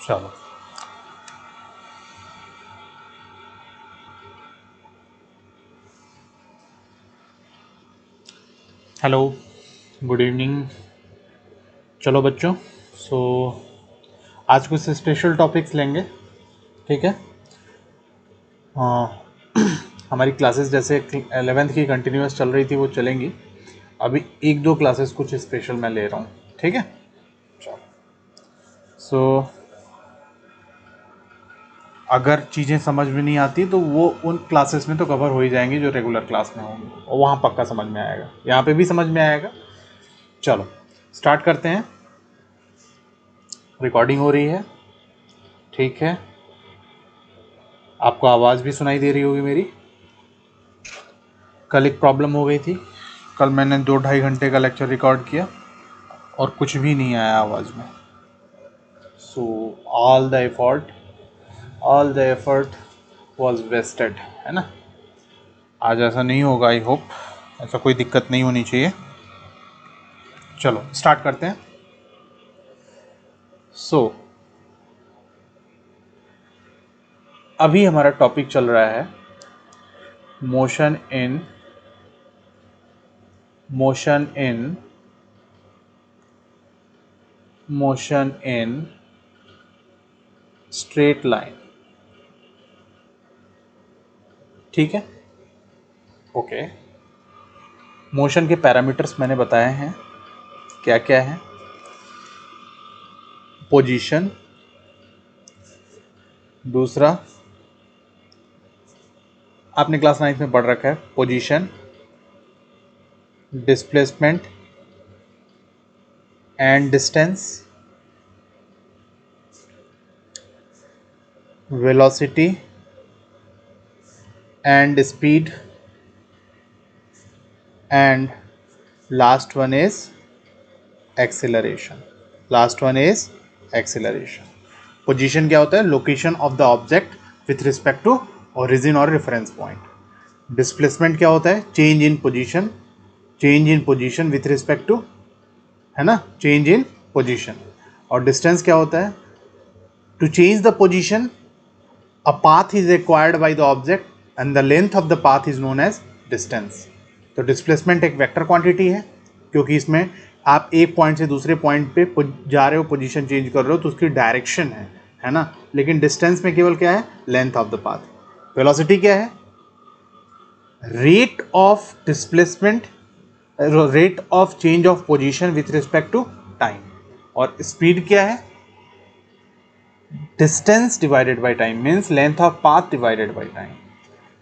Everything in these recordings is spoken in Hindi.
चलो हेलो, गुड इवनिंग। चलो बच्चों, सो आज कुछ स्पेशल टॉपिक्स लेंगे, ठीक है। हमारी क्लासेस जैसे 11th की कंटिन्यूस चल रही थी वो चलेंगी। अभी एक दो क्लासेस कुछ स्पेशल मैं ले रहा हूँ, ठीक है। चलो, सो अगर चीज़ें समझ में नहीं आती तो वो उन क्लासेस में तो कवर हो ही जाएंगी जो रेगुलर क्लास में होंगी, और वहाँ पक्का समझ में आएगा, यहाँ पे भी समझ में आएगा। चलो स्टार्ट करते हैं। रिकॉर्डिंग हो रही है, ठीक है। आपको आवाज़ भी सुनाई दे रही होगी मेरी। कल एक प्रॉब्लम हो गई थी, कल मैंने 2-2.5 घंटे का लेक्चर रिकॉर्ड किया और कुछ भी नहीं आया आवाज़ में। So all the effort was wasted, है ना। आज ऐसा नहीं होगा, आई होप ऐसा कोई दिक्कत नहीं होनी चाहिए। चलो स्टार्ट करते हैं। सो अभी हमारा टॉपिक चल रहा है मोशन इन स्ट्रेट लाइन, ठीक है। ओके, मोशन के पैरामीटर्स मैंने बताए हैं, क्या क्या है। पोजीशन, दूसरा आपने क्लास 9 में पढ़ रखा है, position, displacement and distance, velocity and speed, and last one is acceleration. Position क्या होता है? Location of the object with respect to origin और रेफरेंस पॉइंट। डिस्प्लेसमेंट क्या होता है? Change in position with respect to, है ना, चेंज इन पोजीशन। और डिस्टेंस क्या होता है? To change the position a path is required by the object and the length of the path is known as distance. तो डिस्प्लेसमेंट एक वेक्टर क्वांटिटी है, क्योंकि इसमें आप एक पॉइंट से दूसरे पॉइंट पे जा रहे हो, पोजीशन चेंज कर रहे हो, तो उसकी डायरेक्शन है ना। लेकिन डिस्टेंस में केवल क्या है? Length of the path. Velocity क्या है? Rate of displacement, rate of change of position with respect to time. और स्पीड क्या है? Distance divided by time, means length of path divided by time.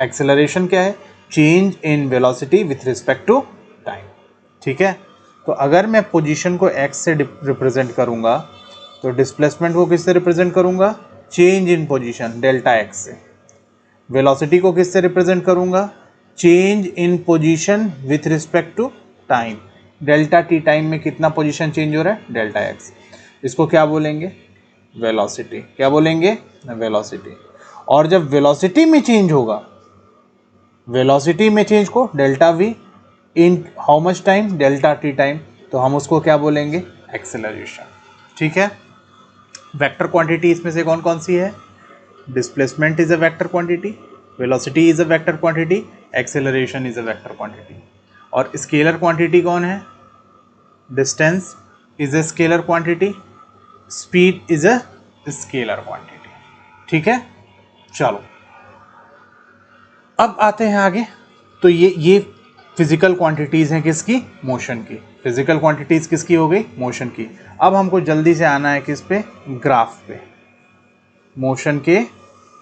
Acceleration क्या है? Change in velocity with respect to time, ठीक है। तो अगर मैं पोजीशन को x से रिप्रेजेंट करूंगा तो डिस्प्लेसमेंट को किससे रिप्रेजेंट करूंगा? Change in position delta x से। वेलोसिटी को किससे रिप्रेजेंट करूंगा? Change in position with respect to time. Delta t time में कितना पोजीशन चेंज हो रहा है? Delta x। इसको क्या बोलेंगे? वेलोसिटी। क्या बोलेंगे? वेलोसिटी। और जब वेलोसिटी में चेंज होगा, वेलोसिटी में चेंज को delta v in how much time? Delta t time, तो हम उसको क्या बोलेंगे? एक्सेलरेशन, ठीक है। वेक्टर क्वांटिटी इसमें से कौन कौन सी है? Displacement is a vector quantity, velocity is a vector quantity, acceleration is a vector quantity. और स्केलर क्वांटिटी कौन है? Distance is a scalar quantity, speed is a scalar quantity, ठीक है। चलो अब आते हैं आगे। तो ये फिजिकल क्वांटिटीज हैं किसकी? मोशन की। फिजिकल क्वांटिटीज किसकी हो गई? मोशन की। अब हमको जल्दी से आना है किस पे? ग्राफ पे, मोशन के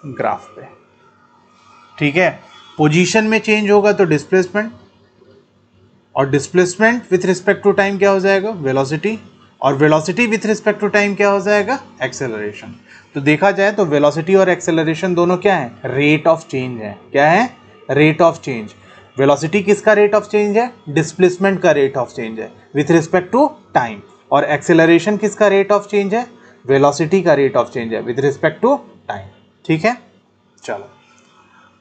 ग्राफ पे, ठीक है। पोजीशन में चेंज होगा तो डिस्प्लेसमेंट, और displacement with respect to time क्या हो जाएगा? वेलोसिटी, और velocity with respect to time क्या हो जाएगा? एक्सेलरेशन। तो देखा जाए तो वेलोसिटी और एक्सेलरेशन दोनों क्या है? रेट ऑफ चेंज है। क्या है? Rate of change. वेलोसिटी किसका रेट ऑफ चेंज है? डिस्प्लेसमेंट का रेट ऑफ चेंज है विथ रिस्पेक्ट टू टाइम। और एक्सेलरेशन किसका रेट ऑफ चेंज है? वेलोसिटी का रेट ऑफ चेंज है विथ रिस्पेक्ट टू टाइम, ठीक है। चलो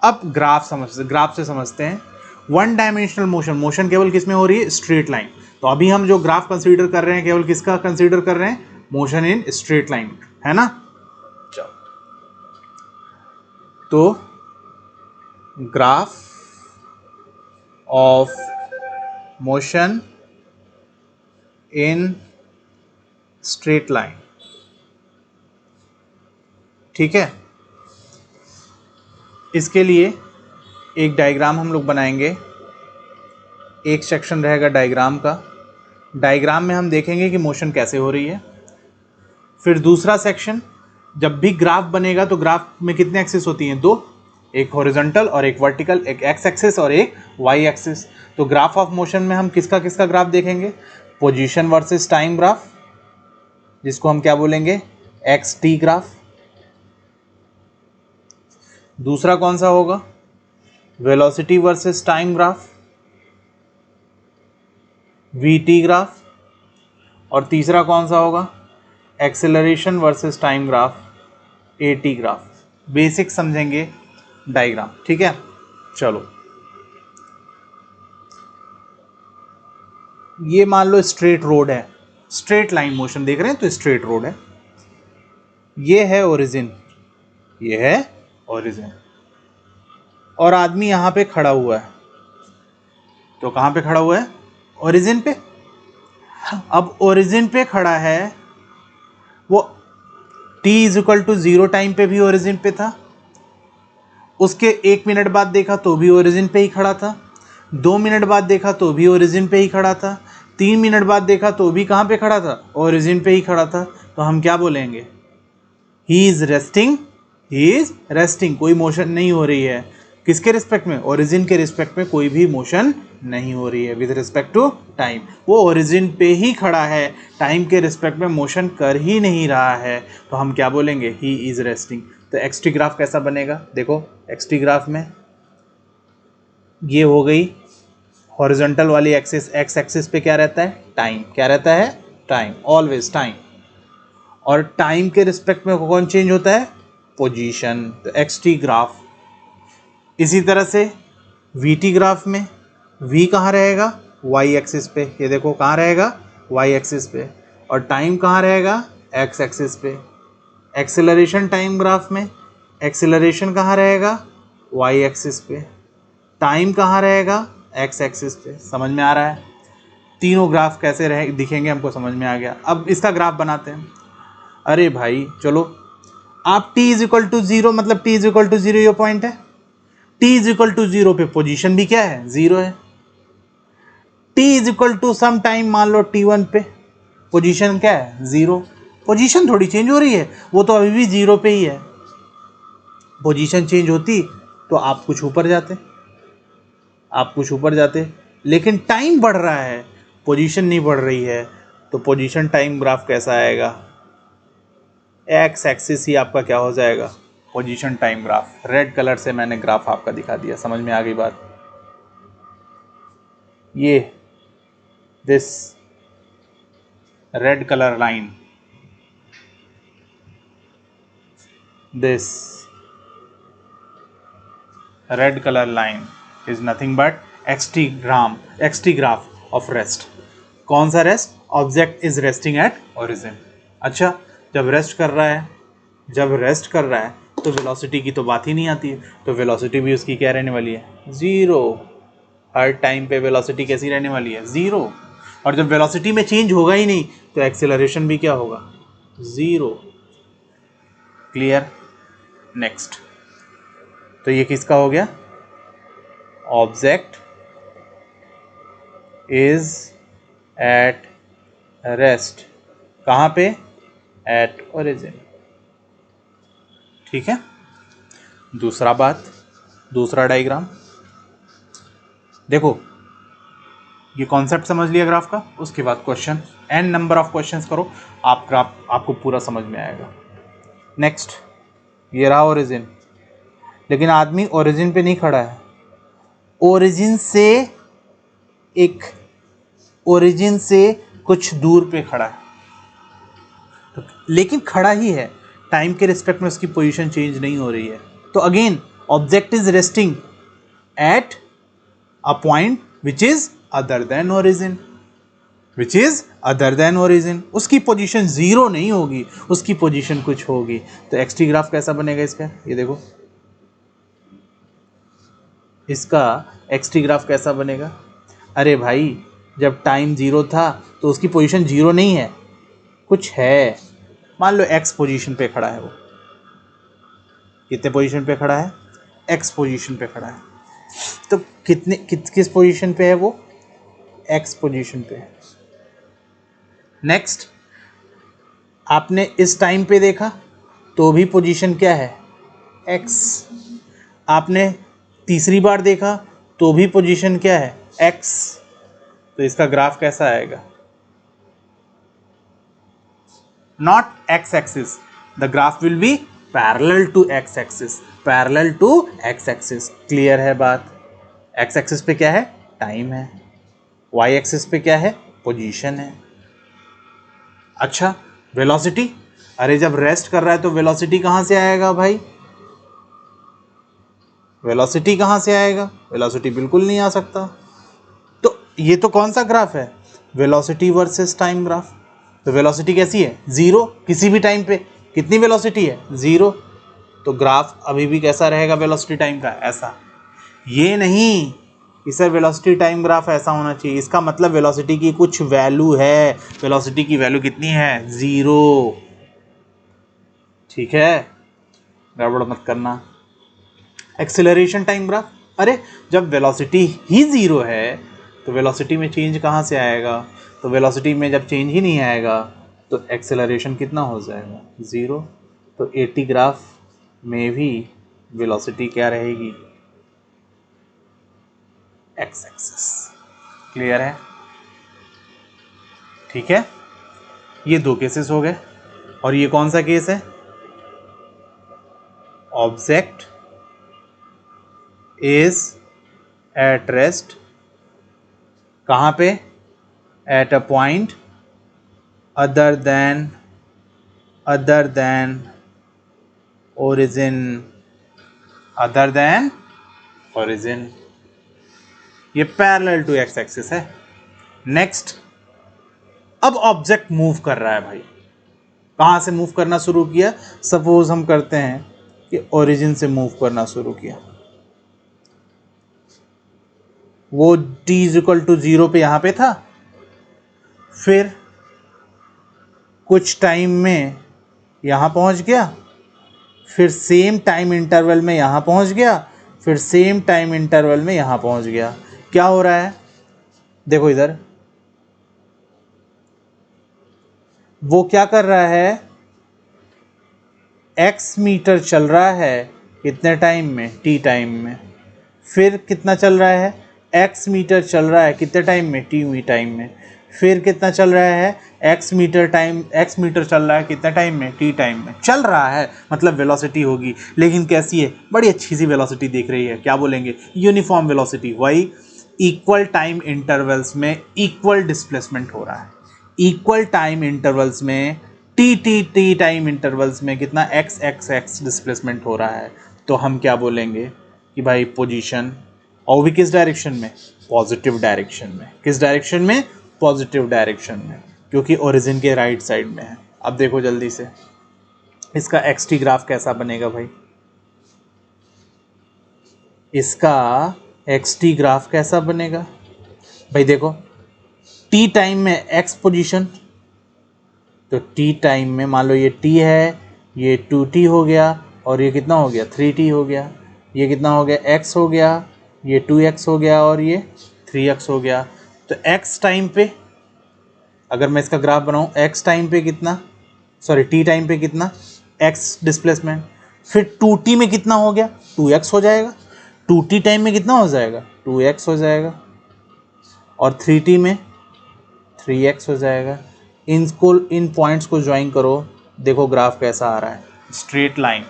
अब ग्राफ से समझते हैं। वन डायमेंशनल मोशन केवल किस में हो रही है? Straight line. तो अभी हम जो ग्राफ कंसीडर कर रहे हैं केवल किसका कंसीडर कर रहे हैं? मोशन इन स्ट्रेट लाइन, है ना। तो graph of motion in straight line, ठीक है। इसके लिए एक डायग्राम हम लोग बनाएंगे, एक सेक्शन रहेगा डायग्राम का। डायग्राम में हम देखेंगे कि मोशन कैसे हो रही है। फिर दूसरा सेक्शन, जब भी ग्राफ बनेगा तो ग्राफ में कितने एक्सिस होती हैं? दो, एक हॉरिजॉन्टल और एक वर्टिकल, एक एक्स एक्सिस और एक वाई एक्सिस। तो ग्राफ ऑफ मोशन में हम किसका किसका ग्राफ देखेंगे? पोजीशन वर्सेस टाइम ग्राफ, जिसको हम क्या बोलेंगे? X T graph. दूसरा कौन सा होगा? Velocity versus time graph, we T graph. और तीसरा कौन सा होगा? Acceleration versus time graph, A T graph. Basic समझेंगे डायग्राम, ठीक है। चलो, ये मान लो स्ट्रेट रोड है, स्ट्रेट लाइन मोशन देख रहे हैं, तो स्ट्रेट रोड है। ये है ओरिजिन, ये है ओरिजिन, और आदमी यहां पे खड़ा हुआ है। तो कहां पे खड़ा हुआ है? ओरिजिन पे। अब ओरिजिन पे खड़ा है, वो t = 0 टाइम पे भी ओरिजिन पे था, उसके 1 मिनट बाद देखा तो भी ओरिजिन पे ही खड़ा था, 2 मिनट बाद देखा तो भी ओरिजिन पे ही खड़ा था, 3 मिनट बाद देखा तो भी कहाँ पे खड़ा था? ओरिजिन पे ही खड़ा था। तो हम क्या बोलेंगे? He is resting, he is resting. कोई मोशन नहीं हो रही है, किसके रिस्पेक्ट में? ओरिजिन के रिस्पेक्ट में कोई भी मोशन नहीं हो रही है विद रिस्पेक्ट टू टाइम। वो ओरिजिन पे ही खड़ा है, टाइम के रिस्पेक्ट में मोशन कर ही नहीं रहा है। तो हम क्या बोलेंगे? He is resting. तो एक्स टी ग्राफ कैसा बनेगा? देखो, एक्स टी ग्राफ में ये हो गई हॉरिजॉन्टल वाली एक्सिस, एक्स एक्सिस पे क्या रहता है? टाइम। क्या रहता है? Time, always time. और टाइम के रिस्पेक्ट में कौन चेंज होता है? पोजीशन। तो एक्स टी ग्राफ। इसी तरह से वी टी ग्राफ में v कहाँ रहेगा? y एक्सिस पे। ये देखो कहाँ रहेगा? y एक्सिस पे। और टाइम कहाँ रहेगा? x एक्सिस पे। एक्सेलरेशन टाइम ग्राफ में एक्सेलरेशन कहाँ रहेगा? y एक्सिस पे। टाइम कहाँ रहेगा? x एक्सिस पे। समझ में आ रहा है? तीनों ग्राफ कैसे रहे दिखेंगे हमको समझ में आ गया। अब इसका ग्राफ बनाते हैं। अरे भाई चलो, आप t = 0, मतलब t = 0 ये पॉइंट है। t = 0 पे पोजीशन भी क्या है? 0 है। t = सम टाइम, मान लो t1 पे पोजीशन क्या है? 0। पोजीशन थोड़ी चेंज हो रही है, वो तो अभी भी 0 पे ही है। पोजीशन चेंज होती तो आप कुछ ऊपर जाते, आप कुछ ऊपर जाते, लेकिन टाइम बढ़ रहा है, पोजीशन नहीं बढ़ रही है। तो पोजीशन टाइम ग्राफ कैसा आएगा? एक्स एक्सिस ही आपका क्या हो जाएगा? Position time graph. Red colour से मैंने ग्राफ आपका दिखा दिया, समझ में आ गई बात? ये this red colour line, this red colour line is nothing but x t graph of rest. कौन सा rest? Object is resting at origin. अच्छा, जब रेस्ट कर रहा है तो वेलोसिटी की तो बात ही नहीं आती है। तो वेलोसिटी भी उसकी क्या रहने वाली है? 0। हर टाइम पे वेलोसिटी कैसी रहने वाली है? 0। और जब वेलोसिटी में चेंज होगा ही नहीं तो एक्सेलरेशन भी क्या होगा? 0। क्लियर? नेक्स्ट, तो ये किसका हो गया? Object is at rest. कहाँ पे? At origin. ठीक है। दूसरा डायग्राम देखो, ये कॉन्सेप्ट समझ लिया ग्राफ का, उसके बाद question, n number of questions करो, आप ग्राफ आपको पूरा समझ में आएगा। नेक्स्ट, ये रहा ओरिजिन, लेकिन आदमी ओरिजिन पे नहीं खड़ा है, ओरिजिन से कुछ दूर पे खड़ा है, तो लेकिन खड़ा ही है, टाइम के रिस्पेक्ट में उसकी पोजीशन चेंज नहीं हो रही है। तो again object is resting at a point which is other than origin, उसकी पोजीशन 0 नहीं होगी, उसकी पोजीशन कुछ होगी। तो एक्सटी ग्राफ कैसा बनेगा इसका? ये देखो, इसका एक्स टी ग्राफ कैसा बनेगा? अरे भाई, जब टाइम 0 था तो उसकी पोजीशन 0 नहीं है, कुछ है। मान लो एक्स पोजीशन पे खड़ा है, वो कितने पोजीशन पे खड़ा है? एक्स पोजीशन पे खड़ा है। तो किस पोजीशन पे है वो? एक्स पोजीशन पे है। नेक्स्ट, आपने इस टाइम पे देखा तो भी पोजीशन क्या है? एक्स। आपने तीसरी बार देखा तो भी पोजीशन क्या है? एक्स। तो इसका ग्राफ कैसा आएगा? Not x axis, the graph will be parallel to x axis, parallel to x axis. Clear है बात? एक्स एक्सिस पे क्या है? टाइम है। वाई एक्सिस पे क्या है? पोजीशन है। अच्छा, वेलोसिटी? अरे जब रेस्ट कर रहा है तो वेलोसिटी कहां से आएगा भाई? वेलोसिटी कहां से आएगा? वेलोसिटी बिल्कुल नहीं आ सकता। तो ये तो कौन सा ग्राफ है? Velocity versus time graph. तो वेलोसिटी कैसी है? 0। किसी भी टाइम पे कितनी वेलोसिटी है? 0। तो ग्राफ अभी भी कैसा रहेगा वेलोसिटी टाइम का? ऐसा। ये नहीं कि सर वेलोसिटी टाइम ग्राफ ऐसा होना चाहिए, इसका मतलब वेलोसिटी की कुछ वैल्यू है। वेलोसिटी की वैल्यू कितनी है? 0। ठीक है, गड़बड़ मत करना। Acceleration time graph? अरे जब वेलोसिटी ही 0 है तो वेलोसिटी में चेंज कहाँ से आएगा? तो वेलोसिटी में जब चेंज ही नहीं आएगा तो एक्सेलरेशन कितना हो जाएगा? 0। तो 80 ग्राफ में भी वेलोसिटी क्या रहेगी? X axis. क्लियर है? ठीक है, ये दो केसेस हो गए। और ये कौन सा केस है? ऑब्जेक्ट इज एट रेस्ट, कहाँ पे? At a point other than origin, other than origin. ये पैरेलल टू एक्स एक्सिस है। नेक्स्ट, अब ऑब्जेक्ट मूव कर रहा है भाई। कहाँ से मूव करना शुरू किया? सपोज हम करते हैं कि ओरिजिन से मूव करना शुरू किया। वो t = 0 पे यहाँ पे था, फिर कुछ टाइम में यहाँ पहुँच गया, फिर सेम टाइम इंटरवल में यहाँ पहुँच गया, फिर सेम टाइम इंटरवल में यहाँ पहुँच गया। क्या हो रहा है? देखो इधर, वो क्या कर रहा है? x मीटर चल रहा है कितने टाइम में? t टाइम में। फिर कितना चल रहा है? x मीटर चल रहा है कितने टाइम में? t टाइम में। फिर कितना चल रहा है? x मीटर चल रहा है कितने टाइम में? t टाइम में। चल रहा है मतलब वेलोसिटी होगी, लेकिन कैसी है? बड़ी अच्छी सी वेलोसिटी दिख रही है। क्या बोलेंगे? Uniform velocity. Why? Equal time intervals में इक्वल डिस्प्लेसमेंट हो रहा है। इक्वल टाइम इंटरवल्स में टी टाइम इंटरवल्स में कितना? x डिस्प्लेसमेंट हो रहा है। तो हम क्या बोलेंगे कि भाई पोजीशन, और भी किस डायरेक्शन में? पॉजिटिव डायरेक्शन में। किस डायरेक्शन में? पॉजिटिव डायरेक्शन में, क्योंकि ओरिजिन के राइट साइड में है। अब देखो जल्दी से, इसका एक्स टी ग्राफ कैसा बनेगा भाई? इसका एक्स टी ग्राफ कैसा बनेगा भाई? देखो, टी टाइम में एक्स पोजीशन, तो टी टाइम में मान लो ये टी है, ये 2t हो गया, और ये कितना हो गया? 3t हो गया। ये कितना हो गया? x हो गया, ये 2x हो गया, और ये 3x हो गया। तो x टाइम पे अगर मैं इसका ग्राफ बनाऊं, x टाइम पे कितना, सॉरी t टाइम पे कितना? x displacement. फिर 2t में कितना हो गया? 2x हो जाएगा। 2t टाइम में कितना हो जाएगा? 2x हो जाएगा। और 3t में 3x हो जाएगा। इन पॉइंट्स को ज्वाइन करो, देखो ग्राफ कैसा आ रहा है? Straight line,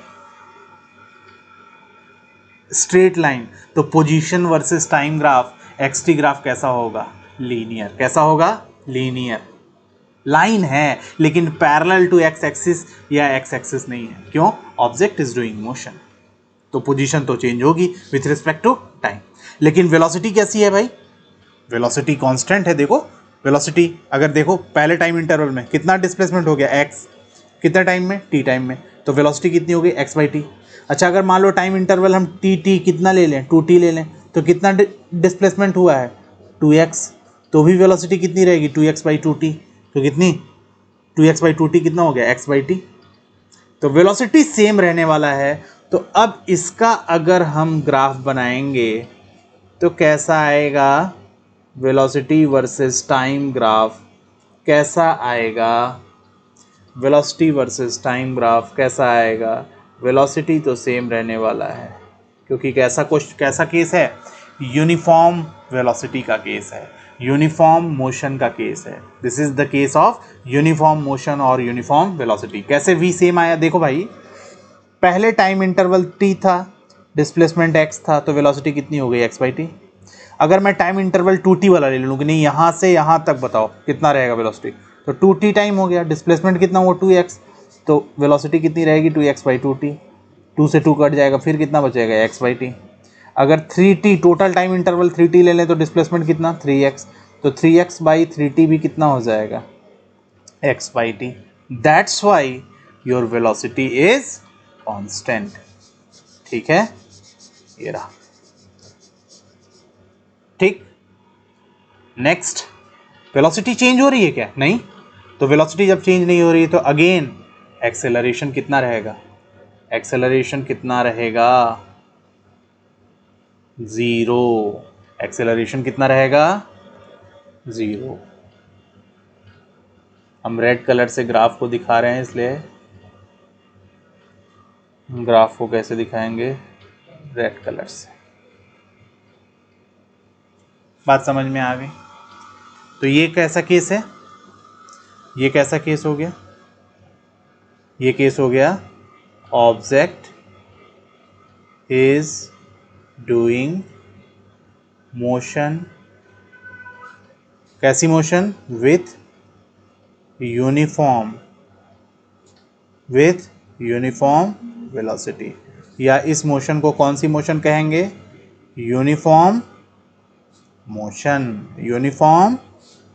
straight line. तो position versus time graph, X T graph कैसा होगा? लीनियर। कैसा होगा? लीनियर। लाइन है लेकिन पैरेलल टू एक्स एक्सिस या एक्स एक्सिस नहीं है। क्यों? ऑब्जेक्ट इज डूइंग मोशन, तो पोजीशन तो चेंज होगी विथ रिस्पेक्ट टू टाइम। लेकिन वेलोसिटी कैसी है भाई? वेलोसिटी कांस्टेंट है। देखो वेलोसिटी, अगर देखो पहले टाइम इंटरवल में कितना डिस्प्लेसमेंट हो गया? x। कितना टाइम में? t टाइम में। तो वेलोसिटी कितनी हो गई? x/t। अच्छा, अगर मान लो टाइम इंटरवल हम t कितना ले लें? 2t ले लें, तो कितना डिस्प्लेसमेंट हुआ है 2x, तो भी वेलोसिटी कितनी रहेगी 2x/2t, तो कितनी 2x/2t कितना हो गया x/t, तो वेलोसिटी सेम रहने वाला है। तो अब इसका अगर हम ग्राफ बनाएंगे तो कैसा आएगा, वेलोसिटी वर्सेस टाइम ग्राफ कैसा आएगा, वेलोसिटी वर्सेस टाइम ग्राफ कैसा आएगा, वेलोसिटी तो सेम रहने वाला है क्योंकि कैसा केस है, यूनिफॉर्म वेलोसिटी का केस है, यूनिफॉर्म मोशन का केस है। This is the case of uniform motion और यूनिफॉर्म वेलोसिटी। कैसे v सेम आया, देखो भाई पहले टाइम इंटरवल t था, डिस्प्लेसमेंट x था, तो वेलोसिटी कितनी हो गई x/t। अगर मैं टाइम इंटरवल 2t वाला ले लूँ कि नहीं, यहाँ से यहाँ तक बताओ कितना रहेगा वेलोसिटी, तो 2t टाइम हो गया, डिस्प्लेसमेंट कितना हुआ 2x, तो वेलोसिटी कितनी रहेगी 2x/2t, 2 से 2 कट जाएगा, फिर कितना बचेगा x/t। अगर 3t total time interval 3t ले लें तो डिस्प्लेसमेंट कितना 3x, तो 3x/3t भी कितना हो जाएगा x/t। That's why your velocity is constant. ठीक है, ये रहा। ठीक, नेक्स्ट, वेलोसिटी चेंज हो रही है क्या, नहीं, तो वेलोसिटी जब चेंज नहीं हो रही है तो अगेन एक्सेलरेशन कितना रहेगा, एक्सेलरेशन कितना रहेगा 0, एक्सेलरेशन कितना रहेगा 0। हम रेड कलर से ग्राफ को दिखा रहे हैं, इसलिए ग्राफ को कैसे दिखाएंगे, रेड कलर से। बात समझ में आ गई। तो ये कैसा केस है, ये कैसा केस हो गया, ये केस हो गया ऑब्जेक्ट इज डूइंग मोशन, कैसी मोशन, विथ यूनिफॉर्म वेलोसिटी, या इस मोशन को कौन सी मोशन कहेंगे, यूनिफॉर्म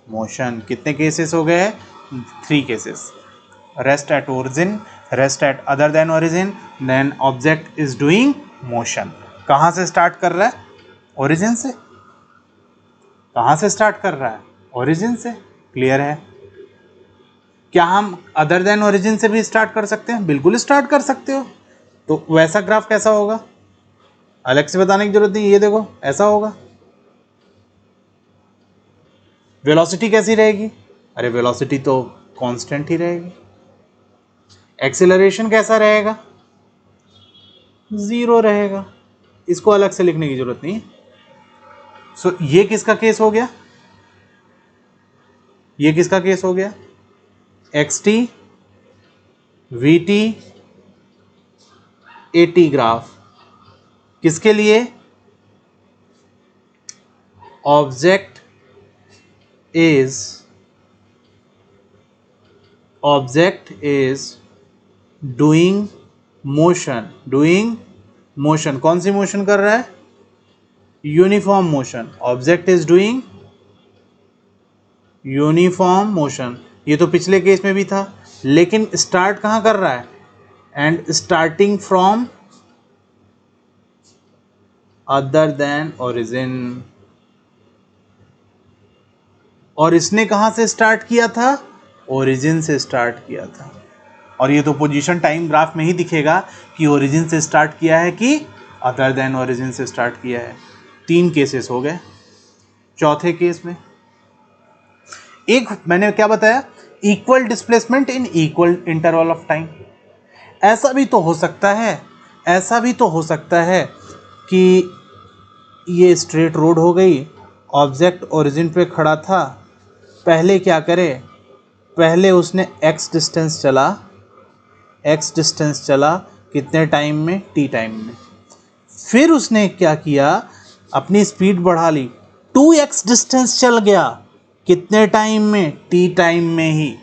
मोशन। कितने केसेस हो गए, 3 cases, rest at origin, rest at other than origin, then object is doing motion. कहाँ से स्टार्ट कर रहा है, ओरिजिन से। कहाँ से स्टार्ट कर रहा है, ओरिजिन से। क्लियर है। क्या हम अदर देन ओरिजिन से भी स्टार्ट कर सकते हैं, बिल्कुल स्टार्ट कर सकते हो। तो वैसा ग्राफ कैसा होगा, अलग से बताने की जरूरत नहीं, ये देखो ऐसा होगा। वेलोसिटी कैसी रहेगी, अरे वेलोसिटी तो कांस्टेंट ही रहेगी। एक्सेलरेशन कैसा रहेगा, 0 रहेगा, इसको अलग से लिखने की जरूरत नहीं। सो ये किसका केस हो गया, ये किसका केस हो गया, xt vt at ग्राफ, किसके लिए, ऑब्जेक्ट इज डूइंग मोशन, कौन सी मोशन कर रहा है, uniform motion. Object is doing uniform motion, ये तो पिछले केस में भी था, लेकिन स्टार्ट कहाँ कर रहा है, and starting from other than origin. और इसने कहाँ से स्टार्ट किया था, ओरिजिन से स्टार्ट किया था। और ये तो पोजीशन टाइम ग्राफ में ही दिखेगा कि ओरिजिन से स्टार्ट किया है कि अदर देन ओरिजिन से स्टार्ट किया है। 3 केसेस हो गए। चौथे केस में एक मैंने क्या बताया, equal displacement in equal interval of time. ऐसा भी तो हो सकता है कि ये स्ट्रेट रोड हो गई, ऑब्जेक्ट ओरिजिन पे खड़ा था, पहले क्या करे, पहले उसने x डिस्टेंस चला कितने टाइम में, t टाइम में। फिर उसने क्या किया, अपनी स्पीड बढ़ा ली, 2x डिस्टेंस चल गया कितने टाइम में, t टाइम में ही।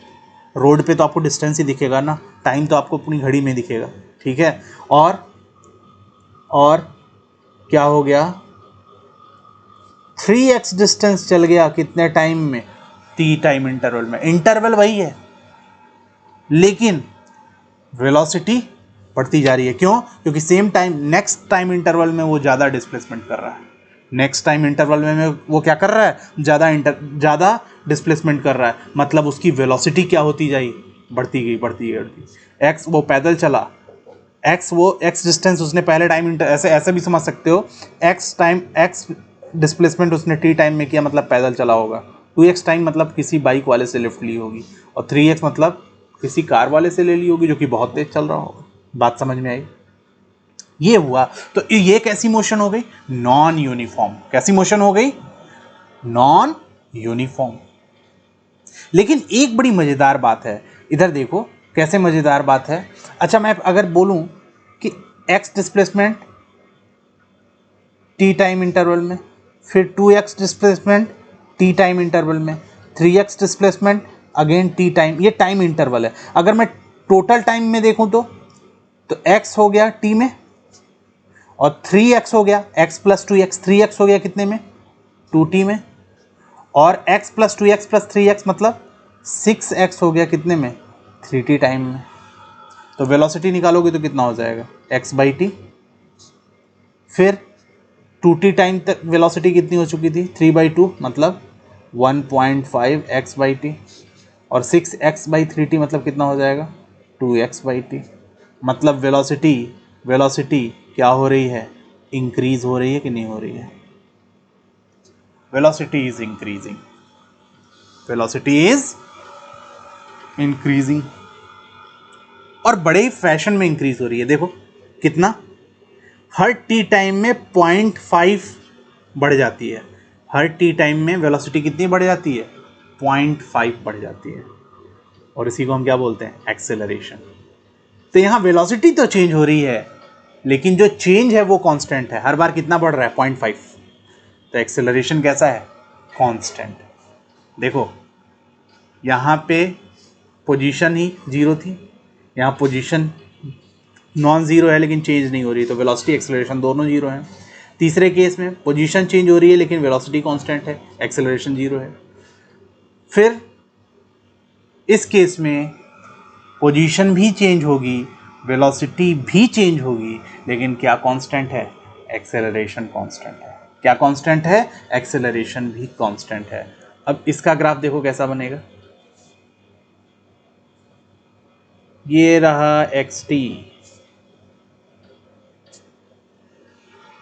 रोड पे तो आपको डिस्टेंस ही दिखेगा ना, टाइम तो आपको अपनी घड़ी में दिखेगा, ठीक है। और क्या हो गया, 3x डिस्टेंस चल गया कितने टाइम में, t टाइम इंटरवल में। इंटरवल वही है लेकिन वेलोसिटी बढ़ती जा रही है। क्यों, क्योंकि same time next time interval में वो ज़्यादा डिस्प्लेसमेंट कर रहा है। नेक्स्ट टाइम इंटरवल में वो क्या कर रहा है, ज़्यादा डिस्प्लेसमेंट कर रहा है, मतलब उसकी वेलोसिटी क्या होती जाएगी, बढ़ती गई। एक्स वो पैदल चला, एक्स डिस्टेंस उसने पहले टाइम ऐसे भी समझ सकते हो, एक्स डिस्प्लेसमेंट उसने टी टाइम में किया, मतलब पैदल चला होगा। 2x टाइम मतलब किसी बाइक वाले से लिफ्ट ली होगी, और 3x मतलब किसी कार वाले से ले ली होगी जो कि बहुत तेज चल रहा होगा। बात समझ में आई? ये हुआ। तो ये कैसी मोशन हो गई, नॉन यूनिफॉर्म। कैसी मोशन हो गई, नॉन यूनिफॉर्म। लेकिन एक बड़ी मजेदार बात है, इधर देखो कैसे मजेदार बात है। अच्छा, मैं अगर बोलूं कि x displacement T time interval में, फिर 2x displacement T time interval में, 3x displacement again T time, ये टाइम इंटरवल है। अगर मैं टोटल टाइम में देखूं तो x हो गया t में, और 3x हो गया, x प्लस 2x, 3x हो गया कितने में, 2t में, और x plus 2x plus 3x मतलब 6x हो गया कितने में, 3t टाइम में। तो वेलोसिटी निकालोगे तो कितना हो जाएगा, x बाई टी। फिर 2t टाइम तक वेलोसिटी कितनी हो चुकी थी, 3/2 मतलब 1.5 x बाई टी, और 6x बाई 3t मतलब कितना हो जाएगा, 2x बाई टी। मतलब वेलोसिटी क्या हो रही है, इंक्रीज हो रही है कि नहीं हो रही है, velocity is increasing, velocity is increasing, और बड़े ही फैशन में इंक्रीज हो रही है। देखो कितना, हर टी टाइम में 0.5 बढ़ जाती है, हर टी टाइम में वेलोसिटी कितनी बढ़ जाती है, 0.5 बढ़ जाती है, और इसी को हम क्या बोलते हैं, एक्सेलरेशन। तो यहाँ वेलोसिटी तो चेंज हो रही है, लेकिन जो चेंज है वो कांस्टेंट है, हर बार कितना बढ़ रहा है, 0.5। तो एक्सेलरेशन कैसा है, कांस्टेंट। देखो यहाँ पे पोजीशन ही जीरो थी, यहाँ पोजीशन नॉन जीरो है लेकिन चेंज नहीं हो रही, तो वेलोसिटी एक्सेलरेशन दोनों जीरो हैं। तीसरे केस में पोजीशन चेंज हो रही है लेकिन वेलोसिटी कांस्टेंट है, एक्सेलरेशन जीरो है। फिर इस केस में पोजीशन भी चेंज होगी, वेलोसिटी भी चेंज होगी, लेकिन क्या कांस्टेंट है, एक्सेलरेशन कांस्टेंट है। क्या कांस्टेंट है, एक्सेलरेशन भी कांस्टेंट है। अब इसका ग्राफ देखो कैसा बनेगा, ये रहा xt,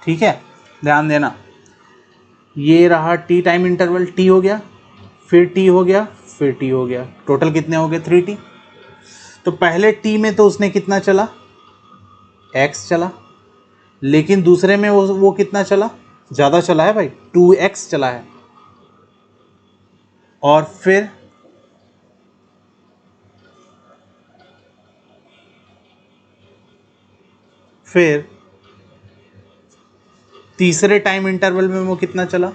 ठीक है, ध्यान देना, ये रहा टी टाइम इंटरवल, टी हो गया, फिर टी हो गया, फिर टी हो गया, टोटल कितने हो गए, 3t। तो पहले टी में तो उसने कितना चला, x चला, लेकिन दूसरे में वो कितना चला, ज़्यादा चला है भाई, 2x चला है। और फिर तीसरे टाइम इंटरवल में वो कितना चला,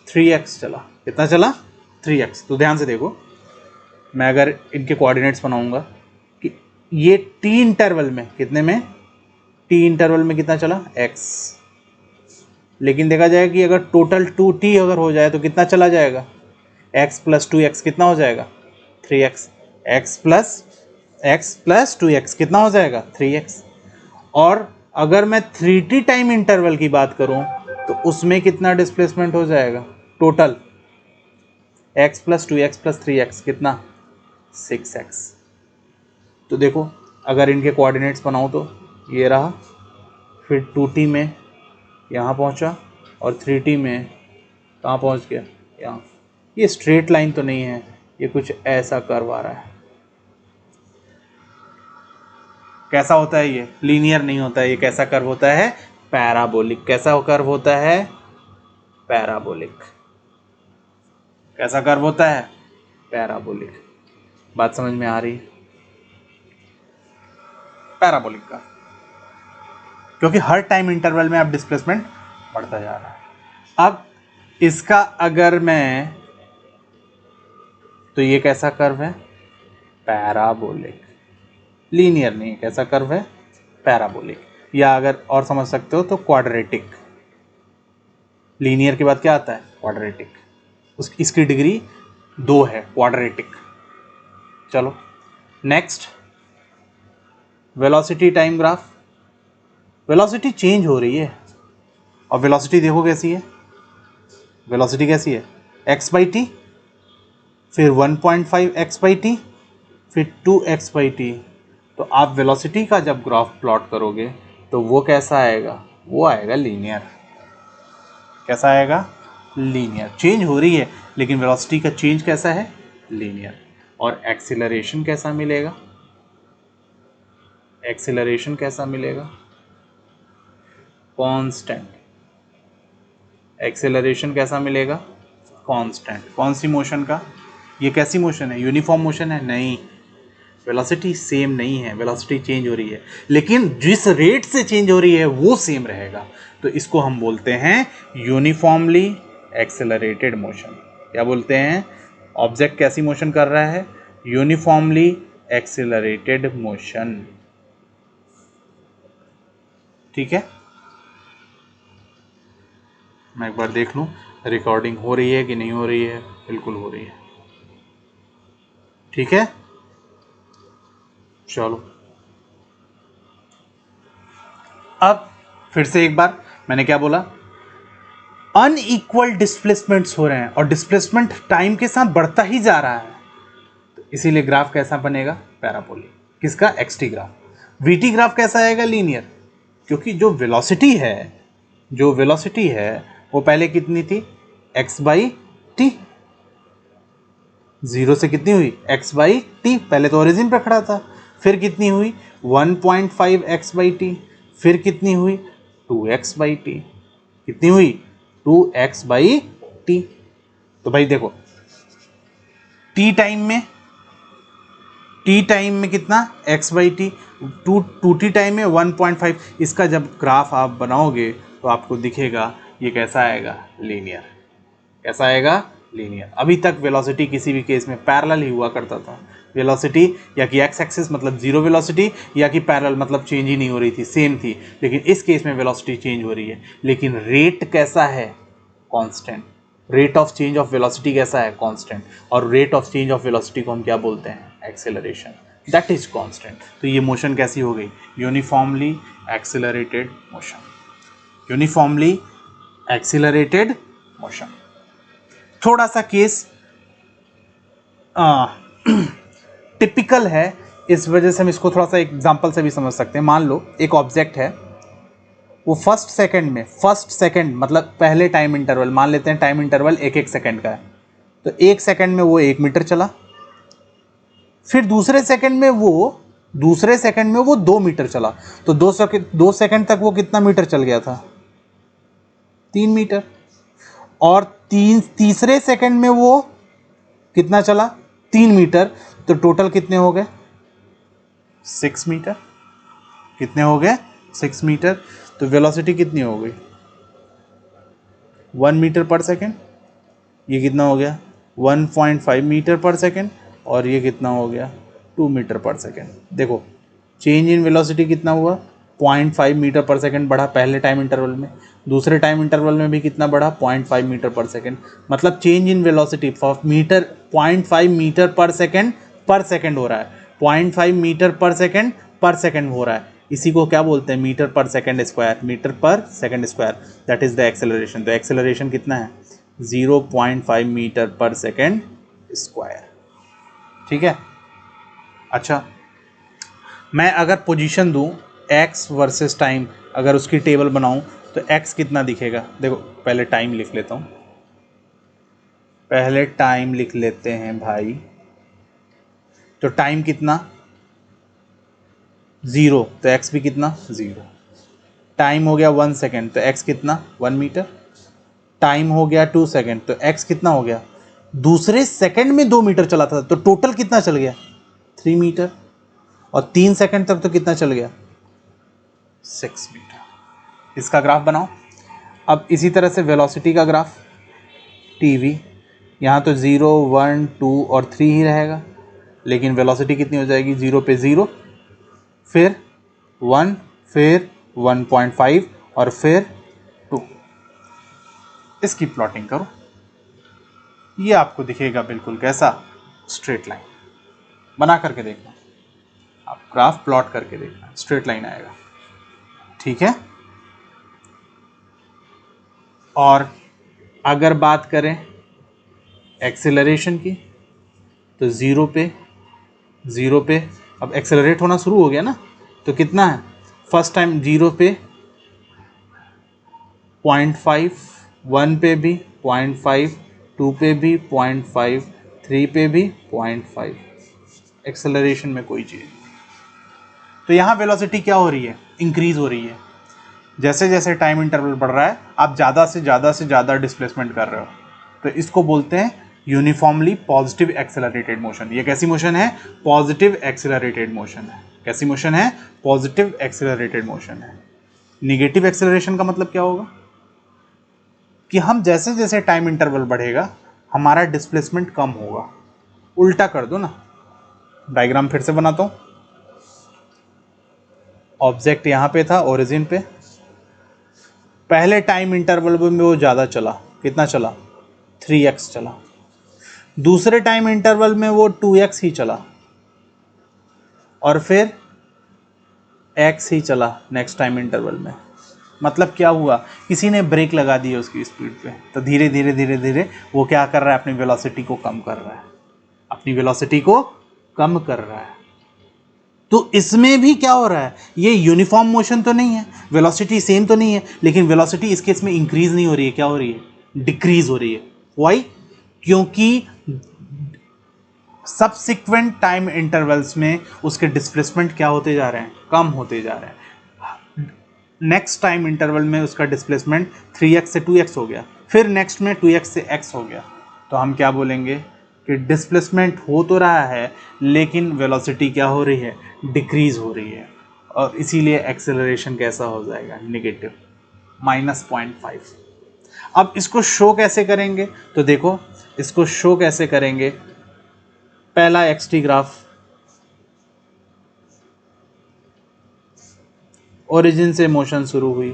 3x चला। कितना चला, 3x। तो ध्यान से देखो, मैं अगर इनके कोऑर्डिनेट्स बनाऊंगा कि ये टी इंटरवल में कितने में, टी इंटरवल में कितना चला, x, लेकिन देखा जाएगा कि अगर टोटल 2t अगर हो जाए तो कितना चला जाएगा, x प्लस 2x कितना हो जाएगा, 3x, x प्लस 2x कितना हो जाएगा, 3x। और अगर मैं 3t टाइम इंटरवल की बात करूं तो उसमें कितना डिस्प्लेसमेंट हो जाएगा, total x plus 2x plus 3x कितना, 6x। तो देखो अगर इनके कोऑर्डिनेट्स बनाऊं तो ये रहा, फिर 2t में यहाँ पहुँचा, और 3t में कहाँ पहुँच गया, यहाँ। ये स्ट्रेट लाइन तो नहीं है, ये कुछ ऐसा कर्व आ रहा है। कैसा होता है ये, लीनियर नहीं होता है, ये कैसा कर्व होता है, पैराबोलिक। कैसा कर्व होता है, पैराबोलिक। कैसा कर्व होता है, पैराबोलिक। बात समझ में आ रही है, पैराबोलिक का, क्योंकि हर टाइम इंटरवल में अब डिस्प्लेसमेंट बढ़ता जा रहा है। अब इसका अगर मैं, तो ये कैसा कर्व है, पैराबोलिक, लीनियर नहीं, कैसा कर्व है, पैराबोलिक, या अगर और समझ सकते हो तो क्वाड्रेटिक। लीनियर के बाद क्या आता है, क्वाड्रेटिक, इसकी डिग्री 2 है, क्वाड्रेटिक। चलो next, velocity time graph. Velocity change हो रही है, और वेलोसिटी देखो कैसी है, वेलोसिटी कैसी है, x/t, फिर 1.5 x/t, फिर 2x बाई टी। तो आप वेलोसिटी का जब ग्राफ प्लॉट करोगे तो वो कैसा आएगा, वो आएगा लीनियर। कैसा आएगा, लीनियर। चेंज हो रही है लेकिन वेलोसिटी का चेंज कैसा है, लीनियर। और एक्सीलरेशन कैसा मिलेगा, एक्सीलरेशन कैसा मिलेगा, कांस्टेंट। एक्सेलरेशन कैसा मिलेगा, कांस्टेंट। कौन सी मोशन का, ये कैसी मोशन है, यूनिफॉर्म मोशन है, नहीं, वेलोसिटी सेम नहीं है, वेलोसिटी चेंज हो रही है, लेकिन जिस रेट से चेंज हो रही है वो सेम रहेगा। तो इसको हम बोलते हैं यूनिफॉर्मली एक्सेलरेटेड मोशन। क्या बोलते हैं, ऑब्जेक्ट कैसी मोशन कर रहा है, यूनिफॉर्मली एक्सेलरेटेड मोशन। ठीक है, मैं एक बार देख लूं रिकॉर्डिंग हो रही है कि नहीं हो रही है। बिल्कुल हो रही है, ठीक है। चलो अब फिर से एक बार, मैंने क्या बोला, अनइक्वल डिस्प्लेसमेंट्स हो रहे हैं और डिस्प्लेसमेंट टाइम के साथ बढ़ता ही जा रहा है, तो इसीलिए ग्राफ कैसा बनेगा, पैराबोलिक। किसका, एक्सटी ग्राफ। वीटी ग्राफ कैसा आएगा, लीनियर, क्योंकि जो वेलोसिटी है, जो वेलोसिटी है वो पहले कितनी थी, x/t, जीरो से कितनी हुई, x/t, पहले तो ओरिजिन पे खड़ा था, फिर कितनी हुई 1.5 x/t, फिर कितनी हुई 2x/t, कितनी हुई 2x/t। तो भाई देखो t टाइम में कितना, x/t, 2t टाइम में 1.5। इसका जब ग्राफ आप बनाओगे तो आपको दिखेगा ये कैसा आएगा, लीनियर। कैसा आएगा, लीनियर। अभी तक वेलोसिटी किसी भी केस में पैरेलल ही हुआ करता था, वेलोसिटी या कि एक्स एक्सिस मतलब जीरो वेलोसिटी, या कि पैरेलल मतलब चेंज ही नहीं हो रही थी, सेम थी। लेकिन इस केस में वेलोसिटी चेंज हो रही है, लेकिन रेट कैसा है, constant. Rate of change of velocity कैसा है, कांस्टेंट। और rate of change of velocity को हम क्या बोलते हैं, एक्सेलरेशन, दैट इज कांस्टेंट। तो ये मोशन कैसी हो गई, uniformly accelerated motion, uniformly accelerated motion. थोड़ा सा केस टिपिकल है, इस वजह से हम इसको थोड़ा सा एग्जांपल से भी समझ सकते हैं। मान लो एक ऑब्जेक्ट है, वो फर्स्ट सेकंड मतलब पहले टाइम इंटरवल, मान लेते हैं टाइम इंटरवल 1-1 सेकंड का है, तो 1 सेकंड में वो 1 मीटर चला, फिर दूसरे सेकंड में वो 2 मीटर चला, तो 2 सेकंड तक वो कितना मीटर चल गया था, 3 मीटर। और तीसरे सेकंड में वो कितना चला, 3 मीटर, तो टोटल कितने हो गए, 6 मीटर। कितने हो गए, 6 मीटर। तो वेलोसिटी कितनी हो गई, 1 मीटर पर सेकंड। ये कितना हो गया, 1.5 मीटर पर सेकंड, और ये कितना हो गया, 2 मीटर पर सेकंड। देखो चेंज इन वेलोसिटी कितना हुआ, 0.5 मीटर पर सेकंड बढ़ा पहले टाइम इंटरवल में, दूसरे टाइम इंटरवल में भी कितना बढ़ा, 0.5 मीटर पर सेकंड। मतलब change in velocity for metre 0.5 metre per second हो रहा है, 0.5 मीटर पर सेकंड हो रहा है। इसी को क्या बोलते हैं, metre per second square, metre per second square, that is the acceleration. तो एक्सेलरेशन कितना है, 0.5 मीटर पर सेकंड स्क्वायर। ठीक है, अच्छा मैं अगर पोजीशन दूं x वर्सेस टाइम, अगर उसकी टेबल बनाऊं तो x कितना दिखेगा, देखो पहले टाइम लिख लेता हूं, पहले टाइम लिख लेते हैं भाई। तो टाइम कितना 0, तो x भी कितना 0। टाइम हो गया 1 सेकेंड, तो x कितना 1 मीटर। टाइम हो गया 2 सेकेंड, तो x कितना हो गया, दूसरे सेकंड में 2 मीटर चला था, तो टोटल कितना चल गया 3 मीटर। और 3 सेकंड तक तो कितना चल गया 6 मीटर। इसका ग्राफ बनाओ। अब इसी तरह से वेलोसिटी का ग्राफ, टीवी, यहाँ तो 0, 1, 2 और 3 ही रहेगा, लेकिन वेलोसिटी कितनी हो जाएगी, 0 पे 0, फिर 1, फिर 1.5 और फिर 2। इसकी प्लॉटिंग करो, ये आपको दिखेगा बिल्कुल कैसा, स्ट्रेट लाइन। बना करके देखना, आप ग्राफ प्लॉट करके देखना, स्ट्रेट लाइन आएगा। ठीक है। और अगर बात करें एक्सेलरेशन की तो ज़ीरो पे अब एक्सेलरेट होना शुरू हो गया ना, तो कितना है, फर्स्ट टाइम 0 पे 0.5, 1 पे भी 0.5, 2 पे भी 0.5, 3 पे भी 0.5, एक्सेलरेशन में कोई चीज़। तो यहाँ वेलोसिटी क्या हो रही है, इंक्रीज हो रही है। जैसे जैसे टाइम इंटरवल बढ़ रहा है आप ज़्यादा से ज़्यादा डिस्प्लेसमेंट कर रहे हो, तो इसको बोलते हैं यूनिफॉर्मली पॉजिटिव एक्सेलरेटेड मोशन। ये कैसी मोशन है, पॉजिटिव एक्सेलरेटेड मोशन है। कैसी मोशन है, पॉजिटिव एक्सेलरेटेड मोशन है। निगेटिव एक्सेलरेशन का मतलब क्या होगा कि हम जैसे जैसे टाइम इंटरवल बढ़ेगा हमारा डिस्प्लेसमेंट कम होगा। उल्टा कर दो ना, डायग्राम फिर से बनाता हूं। ऑब्जेक्ट यहां पे था ओरिजिन पे, पहले टाइम इंटरवल में वो ज़्यादा चला, कितना चला, 3x चला। दूसरे टाइम इंटरवल में वो 2x ही चला, और फिर x ही चला नेक्स्ट टाइम इंटरवल में। मतलब क्या हुआ, किसी ने ब्रेक लगा दी उसकी स्पीड पे, तो धीरे धीरे धीरे धीरे वो क्या कर रहा है, अपनी वेलोसिटी को कम कर रहा है, अपनी वेलोसिटी को कम कर रहा है। तो इसमें भी क्या हो रहा है, ये यूनिफॉर्म मोशन तो नहीं है, वेलोसिटी सेम तो नहीं है, लेकिन वेलोसिटी इस केस में इंक्रीज नहीं हो रही है, क्या हो रही है, डिक्रीज हो रही है। वाई, क्योंकि सबसिक्वेंट टाइम इंटरवल्स में उसके डिस्प्लेसमेंट क्या होते जा रहे हैं, कम होते जा रहे हैं। नेक्स्ट टाइम इंटरवल में उसका डिस्प्लेसमेंट 3x से 2x हो गया, फिर नेक्स्ट में 2x से x हो गया। तो हम क्या बोलेंगे कि डिस्प्लेसमेंट हो तो रहा है लेकिन वेलोसिटी क्या हो रही है, डिक्रीज हो रही है, और इसीलिए एक्सेलरेशन कैसा हो जाएगा, नेगेटिव, -0.5। अब इसको शो कैसे करेंगे, तो देखो इसको शो कैसे करेंगे। पहला एक्सटी ग्राफ, ओरिजिन से मोशन शुरू हुई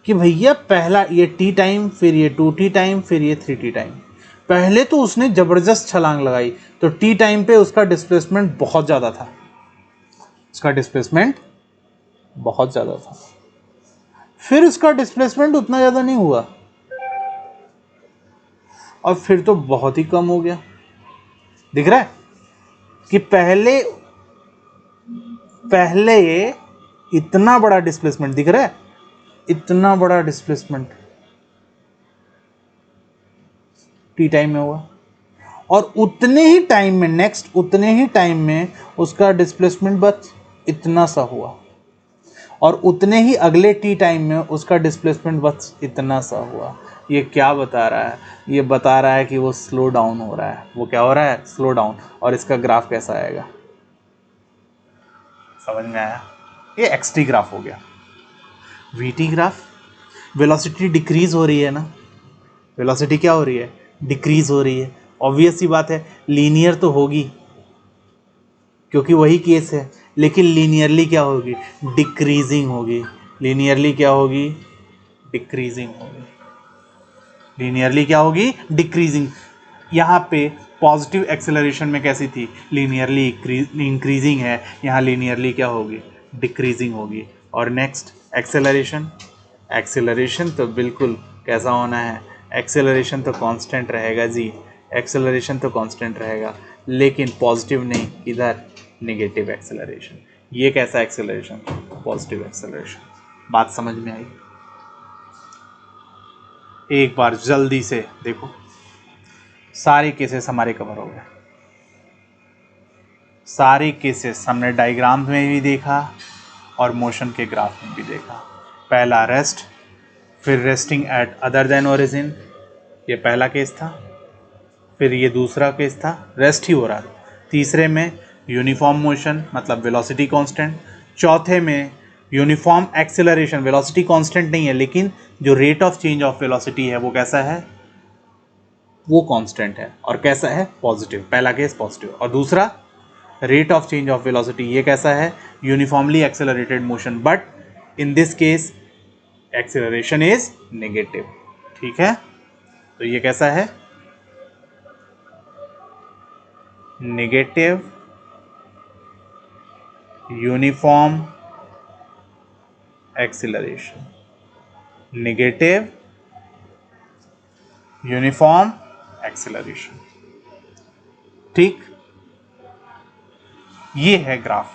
कि भैया पहला ये टी टाइम, फिर ये 2t टाइम, फिर ये 3t टाइम। पहले तो उसने जबरदस्त छलांग लगाई, तो टी टाइम पे उसका डिस्प्लेसमेंट बहुत ज़्यादा था, उसका डिस्प्लेसमेंट बहुत ज़्यादा था। फिर उसका डिस्प्लेसमेंट उतना ज़्यादा नहीं हुआ, और फिर तो बहुत ही कम हो गया। दिख रहा है कि पहले पहले इतना बड़ा डिस्प्लेसमेंट दिख रहा है, इतना बड़ा डिस्प्लेसमेंट टी टाइम में हुआ, और उतने ही टाइम में नेक्स्ट उतने ही टाइम में उसका डिस्प्लेसमेंट बस इतना सा हुआ, और उतने ही अगले टी टाइम में उसका डिस्प्लेसमेंट बस इतना सा हुआ। ये क्या बता रहा है, ये बता रहा है कि वो स्लो डाउन हो रहा है। वो क्या हो रहा है, स्लो डाउन। और इसका ग्राफ कैसा आएगा, समझ में आया, ये एक्सटी ग्राफ हो गया। वीटी ग्राफ, वेलोसिटी डिक्रीज हो रही है ना, वेलोसिटी क्या हो रही है, डिक्रीज हो रही है। ऑब्वियस सी बात है, लीनियर तो होगी क्योंकि वही केस है, लेकिन लीनियरली क्या होगी, डिक्रीजिंग होगी। लीनियरली क्या होगी, डिक्रीजिंग होगी। लीनियरली क्या होगी, डिक्रीजिंग। यहाँ पे पॉजिटिव एक्सेलरेशन में कैसी थी, लीनियरली इंक्रीजिंग है, यहाँ लीनियरली क्या होगी, डिक्रीजिंग होगी। और नेक्स्ट एक्सेलरेशन, एक्सेलरेशन तो बिल्कुल कैसा होना है, एक्सेलरेशन तो कांस्टेंट रहेगा जी, एक्सेलरेशन तो कांस्टेंट रहेगा, लेकिन पॉजिटिव नहीं, इधर नेगेटिव एक्सेलरेशन। ये कैसा एक्सेलरेशन, पॉजिटिव एक्सेलरेशन। बात समझ में आई, एक बार जल्दी से देखो, सारे केसेस हमारे कवर हो गए, सारे केसेस हमने डायग्राम में भी देखा और मोशन के ग्राफ में भी देखा। पहला रेस्ट, फिर resting eight other than origin, ये पहला केस था। फिर ये दूसरा केस था, रेस्ट ही हो रहा था। तीसरे में यूनिफॉर्म मोशन मतलब वेलोसिटी कांस्टेंट। चौथे में यूनिफॉर्म एक्सेलरेशन, वेलोसिटी कांस्टेंट नहीं है लेकिन जो rate of change of velocity है वो कैसा है, वो कांस्टेंट है, और कैसा है, पॉजिटिव। पहला केस पॉजिटिव, और दूसरा rate of change of velocity, ये कैसा है, uniformly accelerated motion, but in this case acceleration is negative. ठीक है, तो ये कैसा है, negative uniform acceleration, negative uniform acceleration. ठीक, ये है ग्राफ,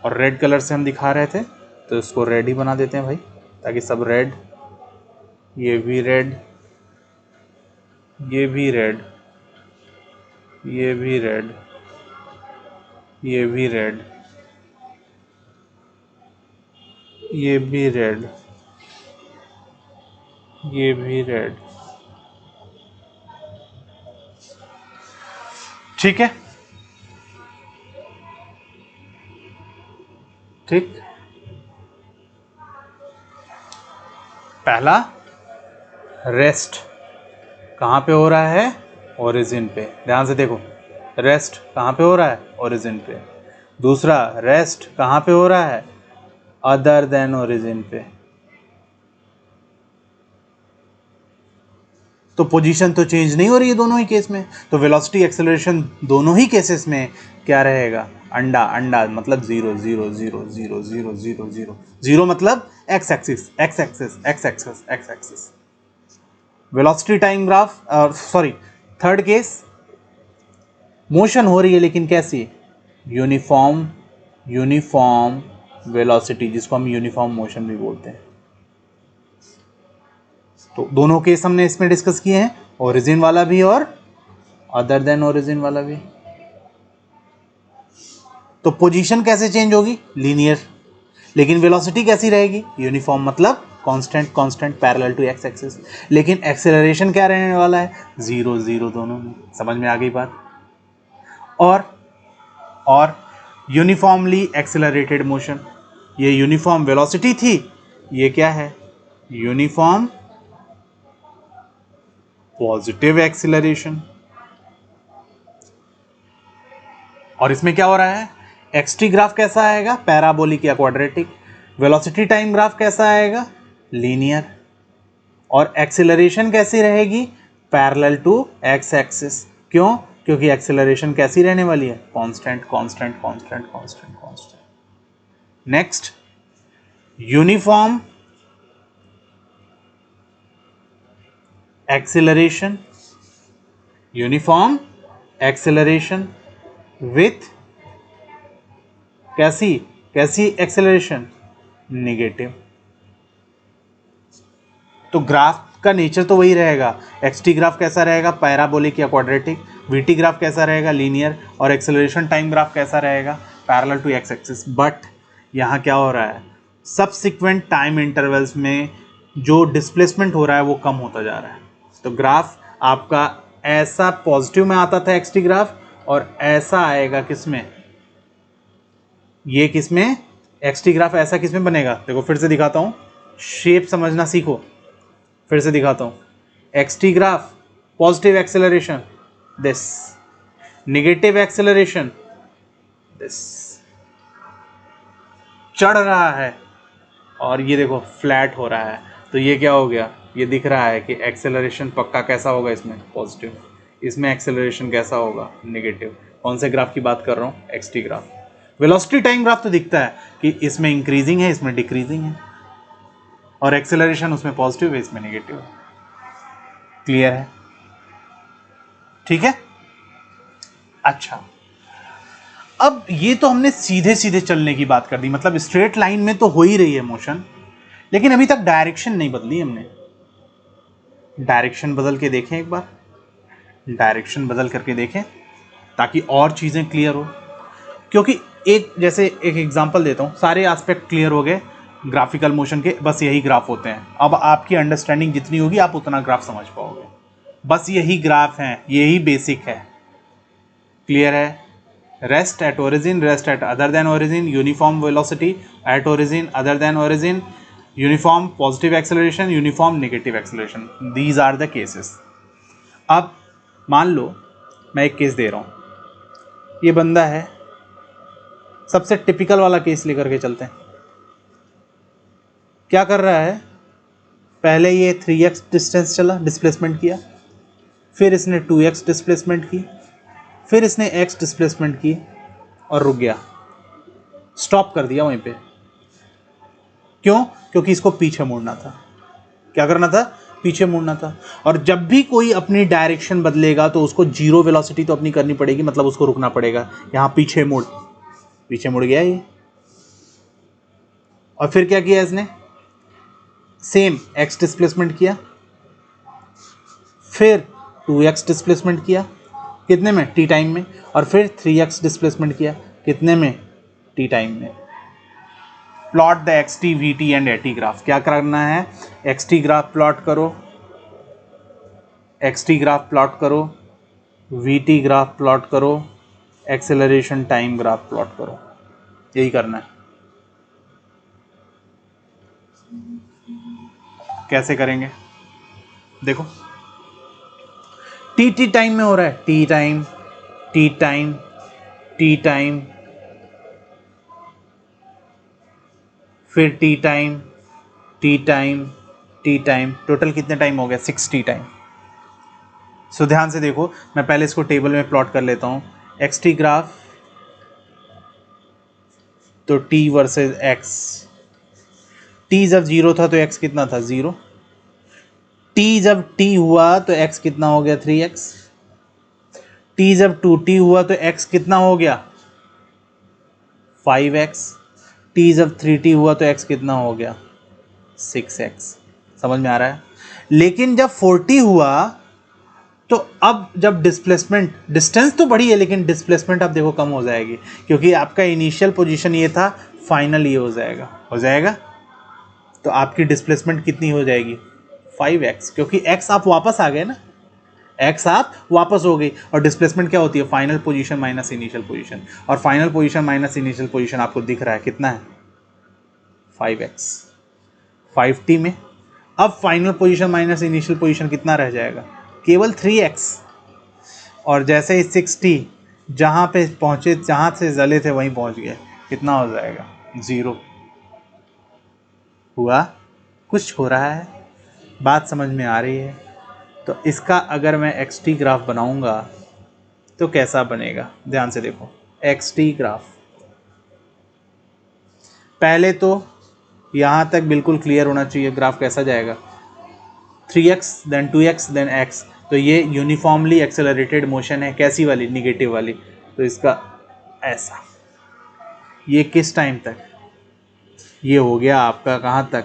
और रेड कलर से हम दिखा रहे थे तो इसको रेड ही बना देते हैं भाई, ताकि सब रेड, ये भी रेड, ये भी रेड, ये भी रेड, ये भी रेड, ये भी रेड, ये भी रेड। ठीक है, ठीक। पहला रेस्ट कहाँ पे हो रहा है? ओरिजिन पे। ध्यान से देखो, रेस्ट कहाँ पे हो रहा है? ओरिजिन पे। दूसरा रेस्ट कहाँ पे हो रहा है? अदर देन ओरिजिन पे। तो पोजीशन तो चेंज नहीं हो रही है दोनों ही केस में, तो वेलोसिटी एक्सेलरेशन दोनों ही केसेस में क्या रहेगा? अंडा अंडा मतलब 0 0 0 0 0 0 0 0 मतलब x axis x axis x axis x axis. Velocity time graph, sorry third case, motion हो रही है लेकिन कैसी? यूनिफॉर्म, यूनिफॉर्म वेलोसिटी, जिसको हम यूनिफॉर्म मोशन भी बोलते हैं। तो दोनों केस हमने इसमें डिस्कस किए हैं, ओरिजिन वाला भी और अदर देन ओरिजिन वाला भी। तो पोजीशन कैसे चेंज होगी? लीनियर। लेकिन वेलोसिटी कैसी रहेगी? यूनिफॉर्म मतलब constant, constant parallel to x axis. लेकिन एक्सेलरेशन क्या रहने वाला है? 0 0 दोनों में। समझ में आ गई बात? और यूनिफॉर्मली एक्सेलरेटेड मोशन, ये यूनिफॉर्म वेलोसिटी थी, ये क्या है? Uniform positive acceleration. और इसमें क्या हो रहा है? एक्सटी ग्राफ कैसा आएगा? पैराबोलिक या क्वाड्रेटिक। वेलोसिटी टाइम ग्राफ कैसा आएगा? लीनियर। और एक्सेलरेशन कैसी रहेगी? Parallel to x axis. क्यों? क्योंकि एक्सेलरेशन कैसी रहने वाली है? Constant, constant, constant, constant, constant. Next, uniform acceleration, uniform acceleration with कैसी, कैसी एक्सेलरेशन? नेगेटिव। तो ग्राफ का नेचर तो वही रहेगा। एक्सटी ग्राफ कैसा रहेगा? पैराबोलिक या क्वाड्रेटिक। वीटी ग्राफ कैसा रहेगा? लीनियर। और एक्सेलरेशन टाइम ग्राफ कैसा रहेगा? Parallel to x axis. But यहाँ क्या हो रहा है? सबसिक्वेंट टाइम इंटरवल्स में जो डिस्प्लेसमेंट हो रहा है वो कम होता जा रहा है। तो ग्राफ आपका ऐसा पॉजिटिव में आता था एक्सटी ग्राफ, और ऐसा आएगा किसमें? ये किसमें? एक्सटी ग्राफ ऐसा किसमें बनेगा? देखो फिर से दिखाता हूँ, शेप समझना सीखो। फिर से दिखाता हूँ, x t graph positive acceleration this, negative acceleration this, चढ़ रहा है, और ये देखो फ्लैट हो रहा है। तो ये क्या हो गया? ये दिख रहा है कि एक्सेलरेशन पक्का कैसा होगा? इसमें पॉजिटिव, इसमें एक्सेलरेशन कैसा होगा? नेगेटिव। कौन से ग्राफ की बात कर रहा हूँ? X t graph. Velocity time graph तो दिखता है कि इसमें इंक्रीजिंग है, इसमें डिक्रीजिंग है, और एक्सेलरेशन उसमें पॉजिटिव है, इसमें नेगेटिव है। क्लियर है? ठीक है। अच्छा, अब ये तो हमने सीधे सीधे चलने की बात कर दी, मतलब स्ट्रेट लाइन में तो हो ही रही है मोशन, लेकिन अभी तक डायरेक्शन नहीं बदली हमने। डायरेक्शन बदल के देखें एक बार, डायरेक्शन बदल करके देखें ताकि और चीज़ें क्लियर हो। क्योंकि एक, जैसे एक एग्जांपल देता हूँ, सारे एस्पेक्ट क्लियर हो गए ग्राफिकल मोशन के, बस यही ग्राफ होते हैं। अब आपकी अंडरस्टैंडिंग जितनी होगी आप उतना ग्राफ समझ पाओगे। बस यही ग्राफ हैं, यही बेसिक है। क्लियर है? Rest at origin, rest at other than origin, uniform velocity at origin, other than origin, uniform positive acceleration, uniform negative acceleration. These are the cases. अब मान लो मैं एक केस दे रहा हूँ, ये बंदा है, सबसे टिपिकल वाला केस लेकर के चलते हैं। क्या कर रहा है? पहले ये 3x डिस्टेंस चला, डिस्प्लेसमेंट किया, फिर इसने 2x डिस्प्लेसमेंट की, फिर इसने x डिस्प्लेसमेंट की और रुक गया, स्टॉप कर दिया वहीं पे। क्यों? क्योंकि इसको पीछे मुड़ना था। क्या करना था? पीछे मुड़ना था। और जब भी कोई अपनी डायरेक्शन बदलेगा तो उसको जीरो वेलोसिटी तो अपनी करनी पड़ेगी, मतलब उसको रुकना पड़ेगा। यहाँ पीछे मुड़ गया ये। और फिर क्या किया इसने? सेम एक्स डिस्प्लेसमेंट किया, फिर 2x डिस्प्लेसमेंट किया, कितने में? टी टाइम में। और फिर 3x डिस्प्लेसमेंट किया, कितने में? टी टाइम में। Plot the x T, we T and eighty graph. क्या करना है? एक्स टी ग्राफ प्लॉट करो, एक्स टी ग्राफ प्लॉट करो, वी टी ग्राफ प्लॉट करो, एक्सेलरेशन टाइम ग्राफ प्लॉट करो। यही करना है। कैसे करेंगे? देखो, टी टाइम में हो रहा है, T time, T time, T time, फिर T time, T time, T time. Total कितने टाइम हो गया? 60 टाइम। सो ध्यान से देखो, मैं पहले इसको टेबल में प्लॉट कर लेता हूँ। एक्स टी ग्राफ, तो टी वर्सेस एक्स। टी जब जीरो था तो एक्स कितना था? जीरो। टी जब टी हुआ तो एक्स कितना हो गया? 3x। टी जब 2t हुआ तो एक्स कितना हो गया? 5x। टी जब 3t हुआ तो एक्स कितना हो गया? 6x। समझ में आ रहा है? लेकिन जब 40 हुआ तो अब जब डिस्प्लेसमेंट, डिस्टेंस तो बढ़ी है लेकिन डिस्प्लेसमेंट अब देखो कम हो जाएगी, क्योंकि आपका इनिशियल पोजीशन ये था, फाइनल ये हो जाएगा। तो आपकी डिस्प्लेसमेंट कितनी हो जाएगी? 5x, क्योंकि x आप वापस आ गए ना, x आप वापस हो गई। और डिस्प्लेसमेंट क्या होती है? Final position minus initial position. और final position minus initial position आपको दिख रहा है कितना है? 5x। 5t में अब final position minus initial position कितना रह जाएगा? केवल 3x। और जैसे ही 6t जहाँ पे पहुँचे, जहाँ से जले थे वहीं पहुँच गए, कितना हो जाएगा? 0। हुआ? कुछ हो रहा है? बात समझ में आ रही है? तो इसका अगर मैं एक्स टी ग्राफ बनाऊंगा तो कैसा बनेगा? ध्यान से देखो, एक्स टी ग्राफ। पहले तो यहाँ तक बिल्कुल क्लियर होना चाहिए ग्राफ कैसा जाएगा। 3x then 2x then x। तो ये यूनिफॉर्मली एक्सेलरेटेड मोशन है। कैसी वाली? निगेटिव वाली। तो इसका ऐसा, ये किस टाइम तक? ये हो गया आपका कहाँ तक?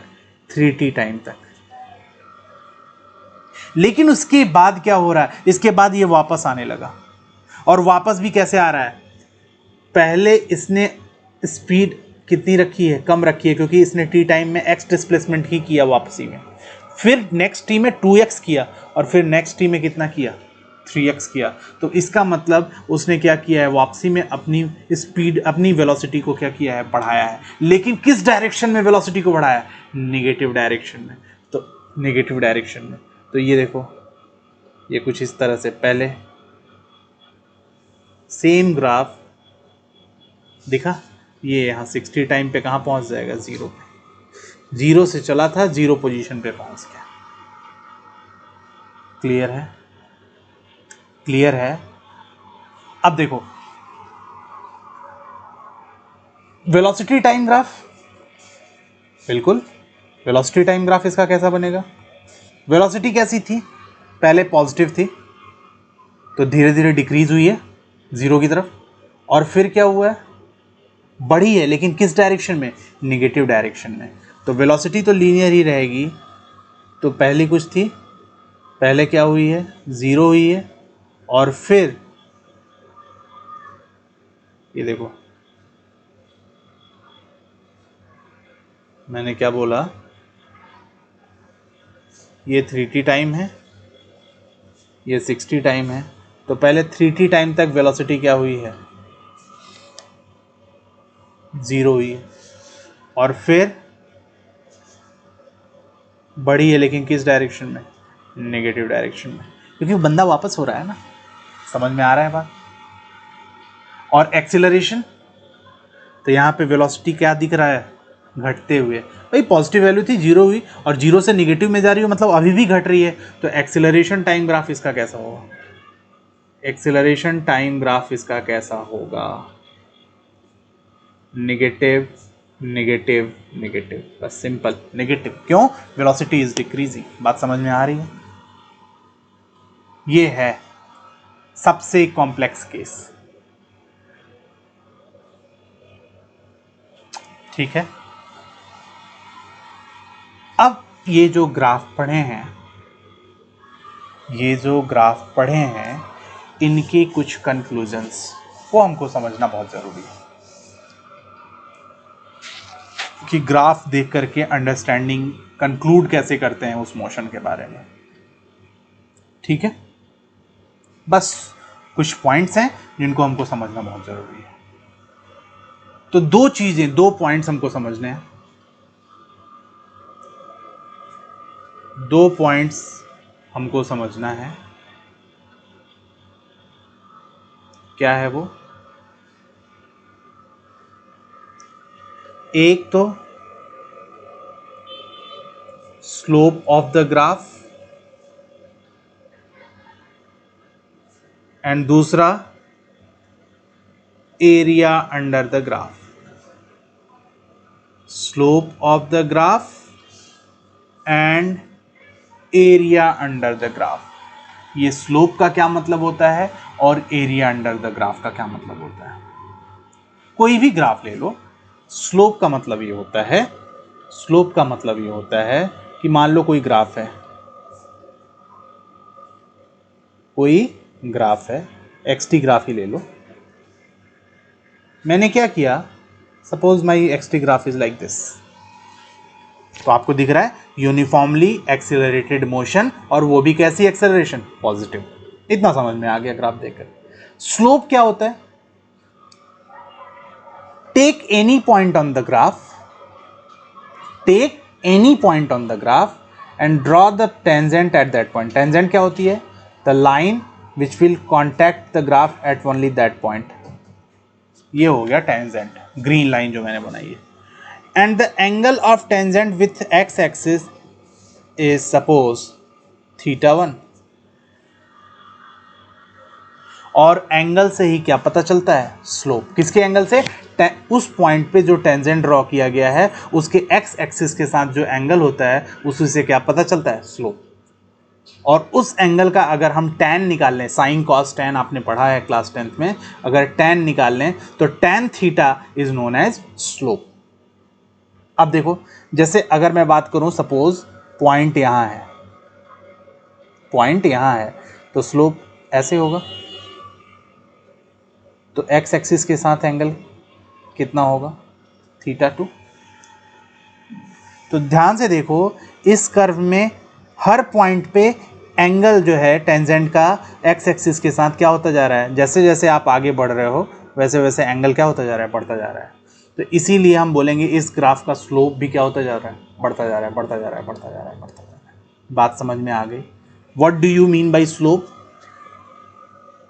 3t टाइम तक। लेकिन उसके बाद क्या हो रहा है? इसके बाद ये वापस आने लगा। और वापस भी कैसे आ रहा है? पहले इसने स्पीड कितनी रखी है? कम रखी है, क्योंकि इसने टी टाइम में एक्स डिस्प्लेसमेंट ही किया वापसी में। फिर नेक्स्ट टी में 2x किया, और फिर नेक्स्ट टी में कितना किया? 3x किया। तो इसका मतलब उसने क्या किया है? वापसी में अपनी स्पीड, अपनी वेलोसिटी को क्या किया है? बढ़ाया है। लेकिन किस डायरेक्शन में वेलोसिटी को बढ़ाया है? निगेटिव डायरेक्शन में। तो निगेटिव डायरेक्शन में, तो ये देखो, ये कुछ इस तरह से पहले सेम ग्राफ दिखा, ये यहाँ 60 टाइम पे कहाँ पहुँच जाएगा? 0 पे। 0 से चला था, 0 पोजीशन पे पहुँच गया। क्लियर है? क्लियर है? अब देखो, वेलोसिटी टाइम ग्राफ, बिल्कुल वेलोसिटी टाइम ग्राफ इसका कैसा बनेगा? वेलोसिटी कैसी थी? पहले पॉजिटिव थी, तो धीरे धीरे डिक्रीज हुई है 0 की तरफ, और फिर क्या हुआ है? बढ़ी है, लेकिन किस डायरेक्शन में? निगेटिव डायरेक्शन में। तो वेलोसिटी तो लीनियर ही रहेगी। तो पहली कुछ थी, पहले क्या हुई है? 0 हुई है, और फिर ये देखो, मैंने क्या बोला? ये 3t टाइम है, ये 60 टाइम है। तो पहले 3t टाइम तक वेलोसिटी क्या हुई है? 0 हुई है, और फिर बढ़ी है, लेकिन किस डायरेक्शन में? नेगेटिव डायरेक्शन में, क्योंकि बंदा वापस हो रहा है ना। समझ में आ रहा है बात? और एक्सीलरेशन, तो यहाँ पे वेलोसिटी क्या दिख रहा है? घटते हुए। भाई पॉजिटिव वैल्यू थी, 0 हुई, और 0 से निगेटिव में जा रही हो, मतलब अभी भी घट रही है। तो एक्सीलरेशन टाइम ग्राफ इसका कैसा होगा? एक्सीलरेशन टाइम ग्राफ इसका कैसा होगा? निगेटिव नेगेटिव नेगेटिव, बस सिंपल नेगेटिव। क्यों? Velocity is decreasing. बात समझ में आ रही है? ये है सबसे कॉम्प्लेक्स केस। ठीक है, अब ये जो ग्राफ पढ़े हैं, इनके कुछ कंक्लूजन्स को हमको समझना बहुत जरूरी है कि ग्राफ देख करके अंडरस्टैंडिंग कंक्लूड कैसे करते हैं उस मोशन के बारे में। ठीक है, बस कुछ पॉइंट्स हैं जिनको हमको समझना बहुत जरूरी है। तो दो पॉइंट्स हमको समझने हैं। दो पॉइंट्स हमको समझना है। क्या है वो? एक तो slope of the graph and दूसरा area under the graph. Slope of the graph and area under the graph. ये स्लोप का क्या मतलब होता है और एरिया अंडर द ग्राफ का क्या मतलब होता है? कोई भी ग्राफ ले लो, स्लोप का मतलब ये होता है कि मान लो कोई ग्राफ है, एक्सटी ग्राफ ही ले लो। मैंने क्या किया, suppose my x t graph is like this. तो आपको दिख रहा है यूनिफॉर्मली एक्सेलरेटेड मोशन, और वो भी कैसी एक्सेलरेशन? पॉजिटिव। इतना समझ में आ गया ग्राफ देखकर। स्लोप क्या होता है? Take any point on the graph and draw the tangent at that point. Tangent क्या होती है? The line which will contact the graph at only that point. ये हो गया टेंजेंट, ग्रीन लाइन जो मैंने बनाई है। And the angle of tangent with x-axis is suppose θ1। और एंगल से ही क्या पता चलता है? स्लोप। किसके एंगल से? उस पॉइंट पे जो टेंजेंट ड्रॉ किया गया है उसके x एक्सिस के साथ जो एंगल होता है उसी से क्या पता चलता है? स्लोप। और उस एंगल का अगर हम tan निकाल लें, साइन कॉस tan आपने पढ़ा है क्लास 10th में, अगर tan निकाल लें तो tan theta is known as slope. अब देखो, जैसे अगर मैं बात करूं, सपोज पॉइंट यहां है, तो स्लोप ऐसे होगा। तो एक्स एक्सिस के साथ एंगल कितना होगा? θ2। तो ध्यान से देखो, इस कर्व में हर पॉइंट पे एंगल जो है टेंजेंट का एक्स एक्सिस के साथ क्या होता जा रहा है? जैसे जैसे आप आगे बढ़ रहे हो वैसे वैसे एंगल क्या होता जा रहा है? बढ़ता जा रहा है। तो इसीलिए हम बोलेंगे इस ग्राफ का स्लोप भी क्या होता जा रहा है? बढ़ता जा रहा है, बढ़ता जा रहा है, बढ़ता जा रहा है, बढ़ता जा रहा है। बात समझ में आ गई? What do you mean by slope?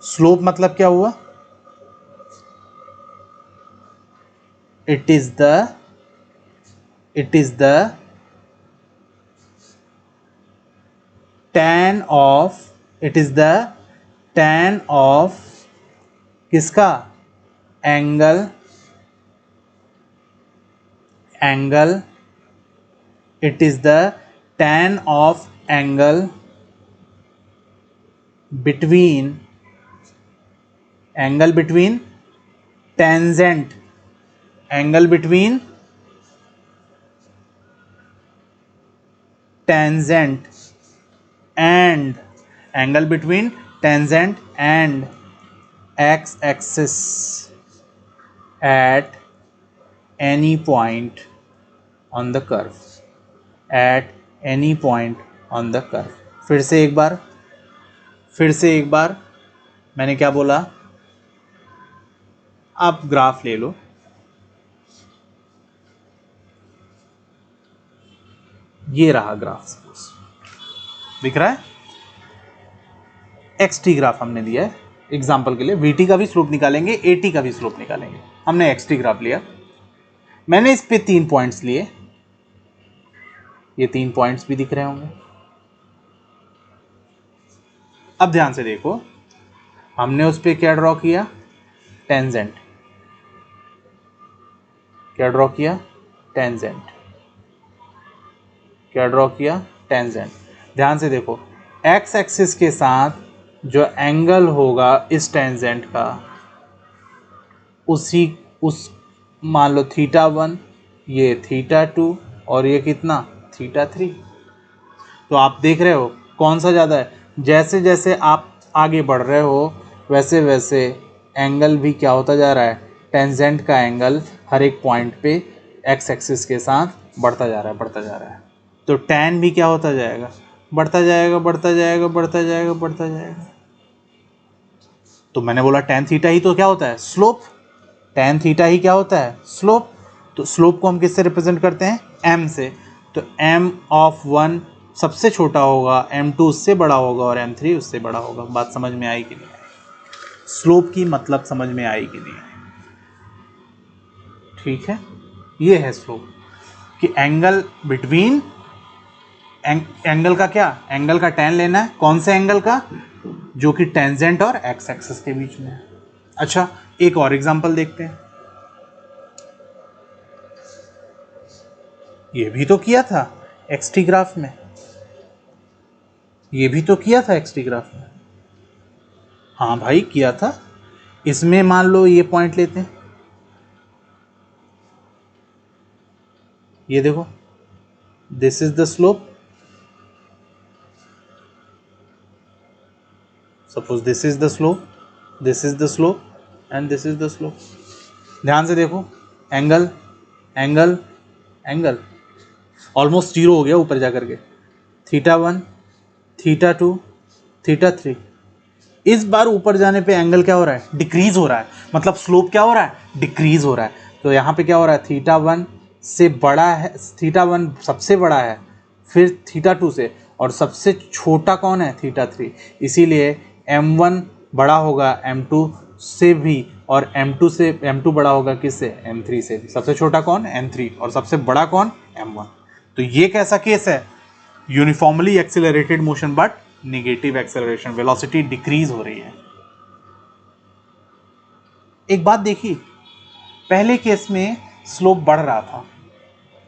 Slope मतलब क्या हुआ? It is the tan of किसका? Angle it is the tan of angle between tangent and x axis at any point on the curve। फिर से एक बार मैंने क्या बोला? आप ग्राफ ले लो, ये रहा ग्राफ, दिख रहा है? एक्सटी ग्राफ हमने दिया है एग्जाम्पल के लिए। वीटी का भी स्लोप निकालेंगे, एटी का भी स्लोप निकालेंगे। हमने एक्सटी ग्राफ लिया, मैंने इस पे 3 पॉइंट्स लिए, ये 3 पॉइंट्स भी दिख रहे होंगे। अब ध्यान से देखो, हमने उस पे क्या ड्रॉ किया? टेंजेंट। क्या ड्रॉ किया? टेंजेंट। क्या ड्रॉ किया? टेंजेंट। ध्यान से देखो, एक्स एक्सिस के साथ जो एंगल होगा इस टेंजेंट का, उस मान लो θ1, ये θ2 और ये कितना θ3। तो आप देख रहे हो कौन सा ज़्यादा है। जैसे जैसे आप आगे बढ़ रहे हो वैसे वैसे एंगल भी क्या होता जा रहा है, टेंजेंट का एंगल हर एक पॉइंट पे एक्स एक्सिस के साथ बढ़ता जा रहा है, बढ़ता जा रहा है। तो tan भी क्या होता जाएगा, बढ़ता जाएगा, बढ़ता जाएगा, बढ़ता जाएगा, बढ़ता जाएगा। तो मैंने बोला tan थीटा ही तो क्या होता है, स्लोप। tan थीटा ही क्या होता है, स्लोप। तो स्लोप को हम किससे रिप्रेजेंट करते हैं, m से। तो m ऑफ 1 सबसे छोटा होगा, m2 उससे बड़ा होगा और m3 उससे बड़ा होगा। बात समझ में आई कि नहीं आई? स्लोप की मतलब समझ में आई कि नहीं आई? ठीक है, ये है स्लोप कि एंगल बिटवीन, एंगल का क्या, एंगल का tan लेना है। कौन से एंगल का, जो कि टेंजेंट और एक्स एक्सिस के बीच में है। अच्छा, एक और एग्जांपल देखते हैं। ये भी तो किया था एक्सटी ग्राफ में, ये भी तो किया था एक्सटी ग्राफ में। हाँ भाई किया था। इसमें मान लो ये पॉइंट लेते हैं, ये देखो, this is the slope, suppose this is the slope, this is the slope and this is the slope. ध्यान से देखो, angle angle angle almost zero हो गया ऊपर जाकर के, θ1 θ2 θ3। इस बार ऊपर जाने पे एंगल क्या हो रहा है, डिक्रीज हो रहा है। मतलब स्लोप क्या हो रहा है, डिक्रीज हो रहा है। तो यहाँ पे क्या हो रहा है, θ1 से बड़ा है, θ1 सबसे बड़ा है, फिर θ2 से, और सबसे छोटा कौन है, θ3। इसीलिए m1 बड़ा होगा m2 से भी, और m2 बड़ा होगा किससे, m3 से भी। सबसे छोटा कौन, m3, और सबसे बड़ा कौन, m1। तो ये कैसा केस है, uniformly accelerated motion but negative acceleration, velocity decrease हो रही है। एक बात देखिए, पहले केस में स्लोप बढ़ रहा था,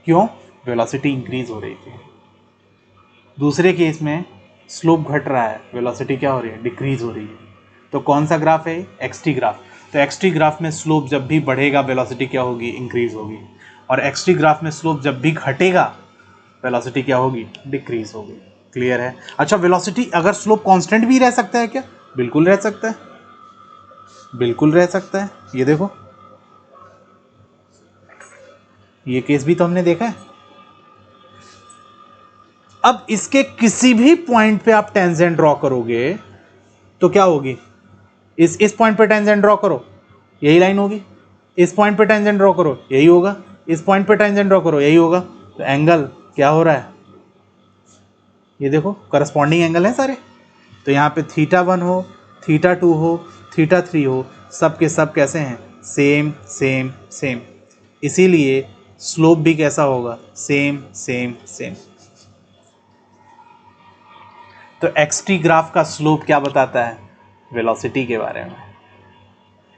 क्यों, वेलोसिटी इंक्रीज हो रही थी। दूसरे केस में स्लोप घट रहा है, वेलोसिटी क्या हो रही है, डिक्रीज हो रही है। तो कौन सा ग्राफ है, एक्सटी ग्राफ। तो एक्सटी ग्राफ में स्लोप जब भी बढ़ेगा वेलोसिटी क्या होगी, इंक्रीज होगी, और एक्सटी ग्राफ में स्लोप जब भी घटेगा वेलोसिटी क्या होगी, डिक्रीज होगी। क्लियर है। अच्छा, वेलोसिटी अगर स्लोप कांस्टेंट भी रह सकता है क्या, बिल्कुल रह सकता है, बिल्कुल रह सकता है। ये देखो, ये केस भी तो हमने देखा है। अब इसके किसी भी पॉइंट पे आप टेंजेंट ड्रॉ करोगे तो क्या होगी, इस पॉइंट पे टेंजेंट ड्रॉ करो, यही लाइन होगी। इस पॉइंट पे टेंजेंट ड्रॉ करो, यही होगा। इस पॉइंट पे टेंजेंट ड्रॉ करो, यही होगा। तो एंगल क्या हो रहा है, ये देखो करस्पॉन्डिंग एंगल है सारे। तो यहाँ पे θ1 हो, θ2 हो, θ3 हो, सब के सब कैसे हैं, सेम सेम सेम। इसीलिए स्लोप भी कैसा होगा, सेम सेम सेम। तो एक्सटी ग्राफ का स्लोप क्या बताता है, वेलोसिटी के बारे में।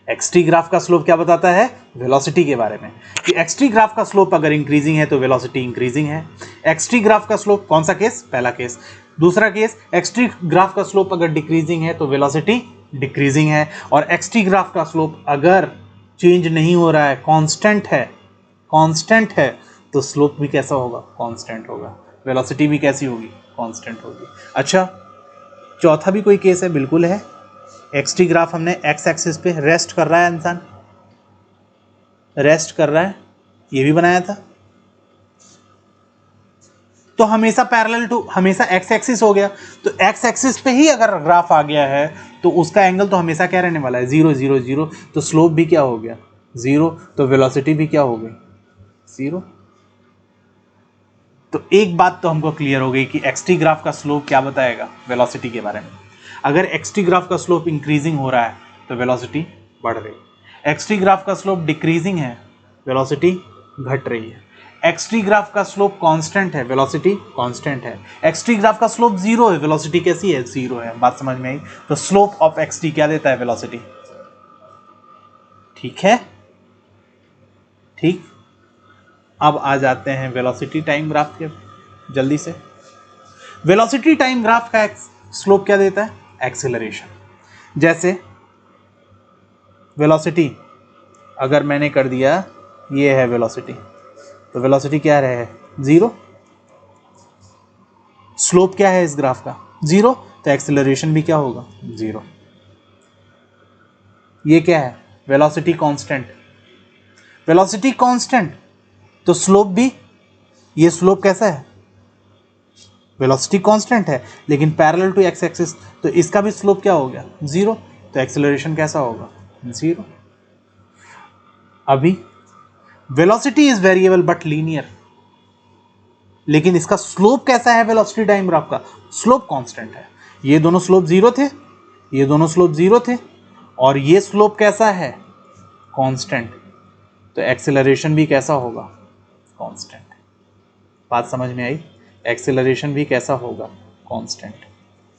एक्सटी ग्राफ का स्लोप क्या बताता है, वेलोसिटी के बारे में, कि एक्सटी ग्राफ का स्लोप अगर इंक्रीजिंग है तो वेलोसिटी इंक्रीजिंग है। एक्सटी ग्राफ का स्लोप, कौन सा केस, पहला केस। दूसरा केस, एक्सटी ग्राफ का स्लोप अगर डिक्रीजिंग है तो वेलोसिटी डिक्रीजिंग है। और एक्सटी ग्राफ का स्लोप अगर चेंज नहीं हो रहा है, कांस्टेंट है, कांस्टेंट है, तो स्लोप भी कैसा होगा, कांस्टेंट होगा, वेलोसिटी भी कैसी होगी, कांस्टेंट होगी। अच्छा, चौथा भी कोई केस है, बिल्कुल है। एक्सटी ग्राफ हमने एक्स एक्सिस पे रेस्ट कर रहा है, इंसान रेस्ट कर रहा है, ये भी बनाया था। तो हमेशा पैरेलल टू, हमेशा एक्स एक्सिस हो गया। तो एक्स एक्सिस पे ही अगर ग्राफ आ गया है तो उसका एंगल तो हमेशा क्या रहने वाला है, 0 0 0। तो स्लोप भी क्या हो गया, 0। तो वेलोसिटी भी क्या हो गई, 0। तो एक बात तो हमको क्लियर हो गई कि एक्सटी ग्राफ का स्लोप क्या बताएगा, वेलोसिटी के बारे में। अगर एक्सटी ग्राफ का स्लोप इंक्रीजिंग हो रहा है तो वेलोसिटी बढ़ रही है। एक्सटी ग्राफ का स्लोप डिक्रीजिंग है, वेलोसिटी घट रही है। एक्सटी ग्राफ का स्लोप कांस्टेंट है, वेलोसिटी कांस्टेंट है। एक्सटी ग्राफ का स्लोप 0 है, वेलोसिटी कैसी है, 0 है। बात समझ में आई। तो स्लोप ऑफ एक्सटी क्या देता है, वेलोसिटी। ठीक है, ठीक। अब आ जाते हैं वेलोसिटी टाइम ग्राफ के, जल्दी से। वेलोसिटी टाइम ग्राफ का स्लोप क्या देता है? एक्सेलरेशन। जैसे वेलोसिटी अगर मैंने कर दिया, ये है वेलोसिटी, तो वेलोसिटी क्या रहे? 0। स्लोप क्या है इस ग्राफ का? 0, तो एक्सेलरेशन भी क्या होगा? 0। ये क्या है? Velocity constant. वेलोसिटी कांस्टेंट, तो स्लोप भी, ये स्लोप कैसा है? वेलोसिटी कांस्टेंट है, लेकिन पैरेलल टू एक्स एक्सिस, तो इसका भी स्लोप क्या हो गया? 0, तो एक्सेलरेशन कैसा होगा? 0। अभी velocity is variable but linear, लेकिन इसका स्लोप कैसा है? वेलोसिटी टाइम ग्राफ का स्लोप कांस्टेंट है। ये दोनों स्लोप 0 थे, ये दोनों स्लोप 0 थे, और ये स्लोप कैसा है? कांस्टेंट, तो एक्सेलरेशन भी कैसा होगा? कांस्टेंट। बात समझ में आई? एक्सेलरेशन भी कैसा होगा? कांस्टेंट।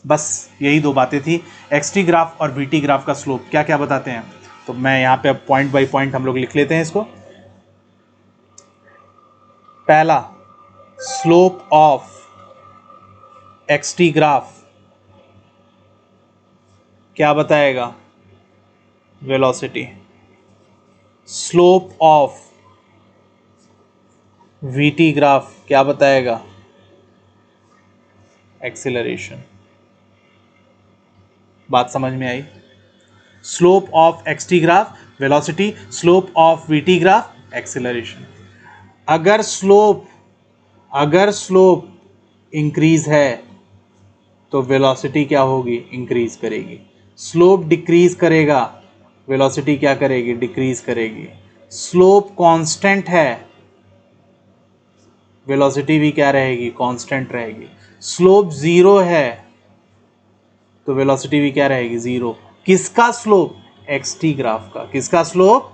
बस यही दो बातें थी। एक्सटी ग्राफ और वीटी ग्राफ का स्लोप क्या क्या बताते हैं, तो मैं यहाँ पे अब पॉइंट बाय पॉइंट हम लोग लिख लेते हैं इसको। पहला, स्लोप ऑफ एक्सटी ग्राफ क्या बताएगा? Velocity. Slope of VT graph क्या बताएगा? एक्सीलरेशन। बात समझ में आई? Slope of XT graph velocity, slope of VT graph acceleration. अगर स्लोप इंक्रीज है तो वेलोसिटी क्या होगी? इंक्रीज करेगी। स्लोप डिक्रीज करेगा, वेलोसिटी क्या करेगी? डिक्रीज करेगी। स्लोप कांस्टेंट है, वेलोसिटी भी क्या रहेगी? कांस्टेंट रहेगी। स्लोप 0 है तो वेलोसिटी भी क्या रहेगी? 0। किसका स्लोप? एक्सटी ग्राफ का। किसका स्लोप?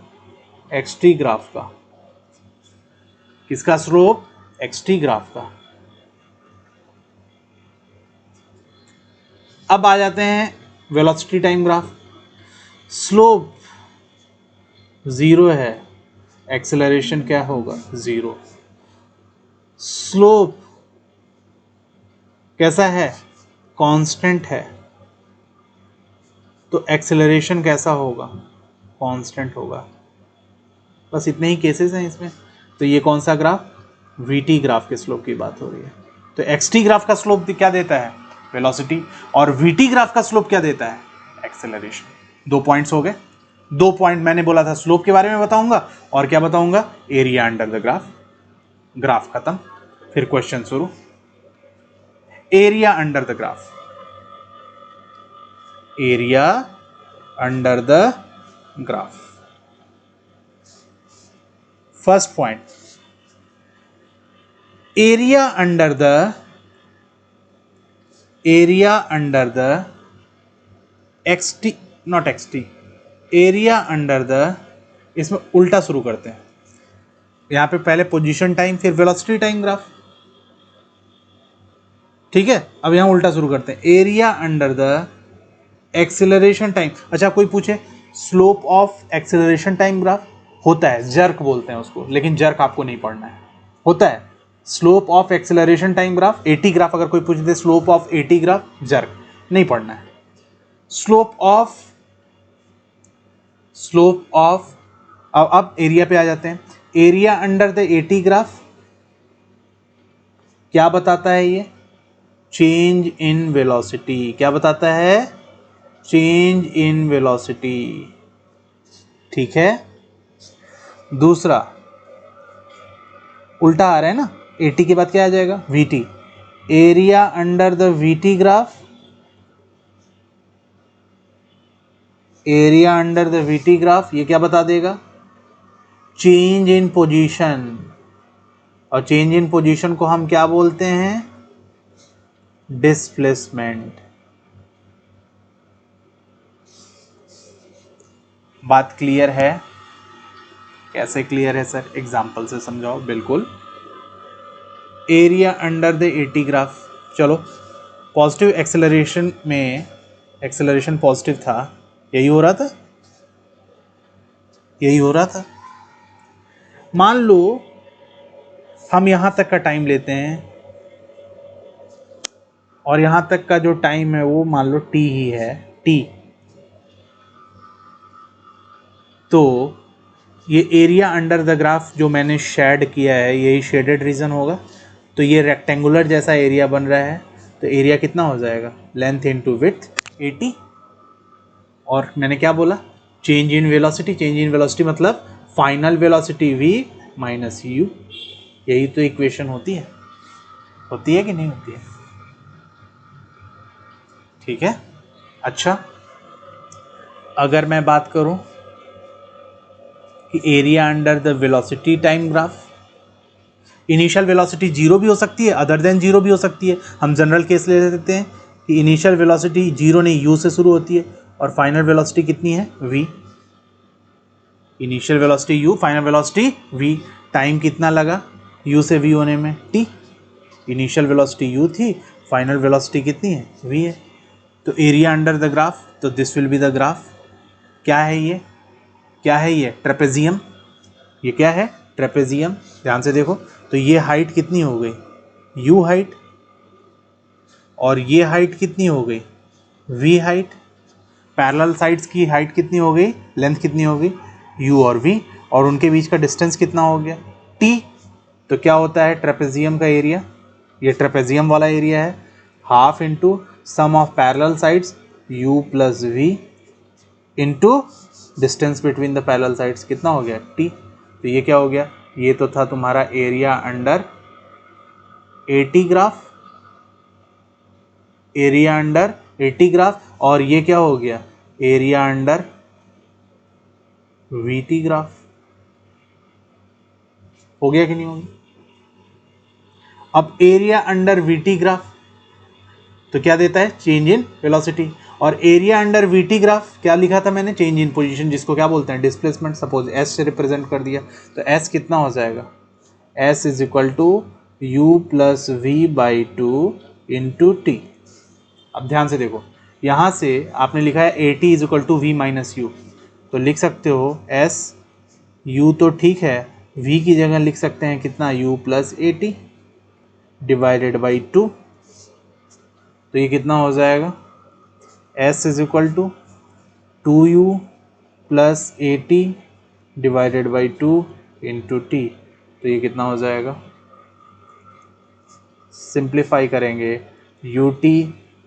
एक्सटी ग्राफ का। किसका स्लोप? एक्सटी ग्राफ का। अब आ जाते हैं वेलोसिटी टाइम ग्राफ। स्लोप 0 है, एक्सेलरेशन क्या होगा? 0। स्लोप कैसा है? कांस्टेंट है, तो एक्सेलरेशन कैसा होगा? कांस्टेंट होगा। बस इतने ही केसेस हैं इसमें। तो ये कौन सा ग्राफ? वीटी ग्राफ के स्लोप की बात हो रही है। तो एक्सटी ग्राफ का स्लोप क्या देता है? वेलोसिटी। और वीटी ग्राफ का स्लोप क्या देता है? एक्सेलरेशन। 2 पॉइंट्स हो गए। 2 पॉइंट मैंने बोला था स्लोप के बारे में बताऊंगा, और क्या बताऊंगा? Area under the graph. Graph खत्म, फिर क्वेश्चन शुरू। Area under the graph. Area under the graph. First point, area under the xt, not xt, area under the, इसमें उल्टा शुरू करते हैं। यहां पे पहले पोजीशन टाइम, फिर वेलोसिटी टाइम ग्राफ, ठीक है। अब यहां उल्टा शुरू करते हैं। Area under the acceleration time. अच्छा, कोई पूछे slope of acceleration time graph? होता है, जर्क बोलते हैं उसको, लेकिन जर्क आपको नहीं पढ़ना है। होता है slope of acceleration time graph, AT graph. अगर कोई पूछ दे slope of AT graph, jerk नहीं पढ़ना है। स्लोप ऑफ अब एरिया पे आ जाते हैं। Area under the eighty graph क्या बताता है? ये चेंज इन वेलोसिटी। क्या बताता है? चेंज इन वेलोसिटी, ठीक है। दूसरा, उल्टा आ रहा है ना, एटी के बाद क्या आ जाएगा? VT. Area under the VT graph, area under the VT graph ये क्या बता देगा? Change in position. और चेंज इन पोजीशन को हम क्या बोलते हैं? डिस्प्लेसमेंट। बात क्लियर है? कैसे क्लियर है सर? एग्जाम्पल से समझाओ। बिल्कुल। Area under the eighty graph, चलो पॉजिटिव एक्सेलरेशन में, एक्सेलरेशन पॉजिटिव था, यही हो रहा था, यही हो रहा था। मान लो हम यहाँ तक का टाइम लेते हैं और यहाँ तक का जो टाइम है वो मान लो t ही है, t। तो ये एरिया अंडर द ग्राफ जो मैंने शेड किया है यही शेडेड रीजन होगा। तो ये रेक्टेंगुलर जैसा एरिया बन रहा है, तो एरिया कितना हो जाएगा, लेंथ इनटू विड्थ 80। और मैंने क्या बोला, change in velocity, change in velocity मतलब final velocity v minus u। यही तो इक्वेशन होती है कि नहीं होती है? ठीक है। अच्छा, अगर मैं बात करूं कि area under the velocity time graph, initial velocity zero भी हो सकती है, अदर देन जीरो भी हो सकती है। हम जनरल केस ले लेते हैं कि इनिशियल वेलोसिटी जीरो नहीं u से शुरू होती है और फाइनल वेलोसिटी कितनी है, v। Initial velocity u, final velocity v। Time कितना लगा u से v होने में, t। इनिशियल वेलोसिटी u थी, फाइनल वेलोसिटी कितनी है, v है। तो एरिया अंडर द ग्राफ, तो this will be the graph. क्या है ये, क्या है ये, ट्रेपेजियम। ये क्या है, ट्रेपेजियम। ध्यान से देखो, तो ये हाइट कितनी हो गई, u हाइट, और ये हाइट कितनी हो गई, v हाइट। पैरेलल साइड्स की हाइट कितनी हो गई, लेंथ कितनी हो गई, u और v, और उनके बीच का डिस्टेंस कितना हो गया, t। तो क्या होता है ट्रेपेजियम का एरिया, ये ट्रेपेजियम वाला एरिया है, half into sum of parallel sides u plus v into distance between the parallel sides कितना हो गया, t। तो ये क्या हो गया, ये तो था तुम्हारा area under AT graph, area under AT graph, और ये क्या हो गया, एरिया अंडर VT ग्राफ। हो गया कि नहीं हो गया? अब एरिया अंडर VT ग्राफ तो क्या देता है, चेंज इन वेलोसिटी, और एरिया अंडर VT ग्राफ क्या लिखा था मैंने, चेंज इन पोजीशन, जिसको क्या बोलते हैं, डिस्प्लेसमेंट। सपोज s से रिप्रेजेंट कर दिया, तो s कितना हो जाएगा, s is equal to u plus v by two into t. अब ध्यान से देखो, यहाँ से आपने लिखा है AT is equal to v minus u, तो लिख सकते हो s, u तो ठीक है, v की जगह लिख सकते हैं कितना, u plus AT divided by 2। तो ये कितना हो जाएगा, s is equal to 2u plus AT divided by 2 into T. तो ये कितना हो जाएगा, सिंप्लीफाई करेंगे ut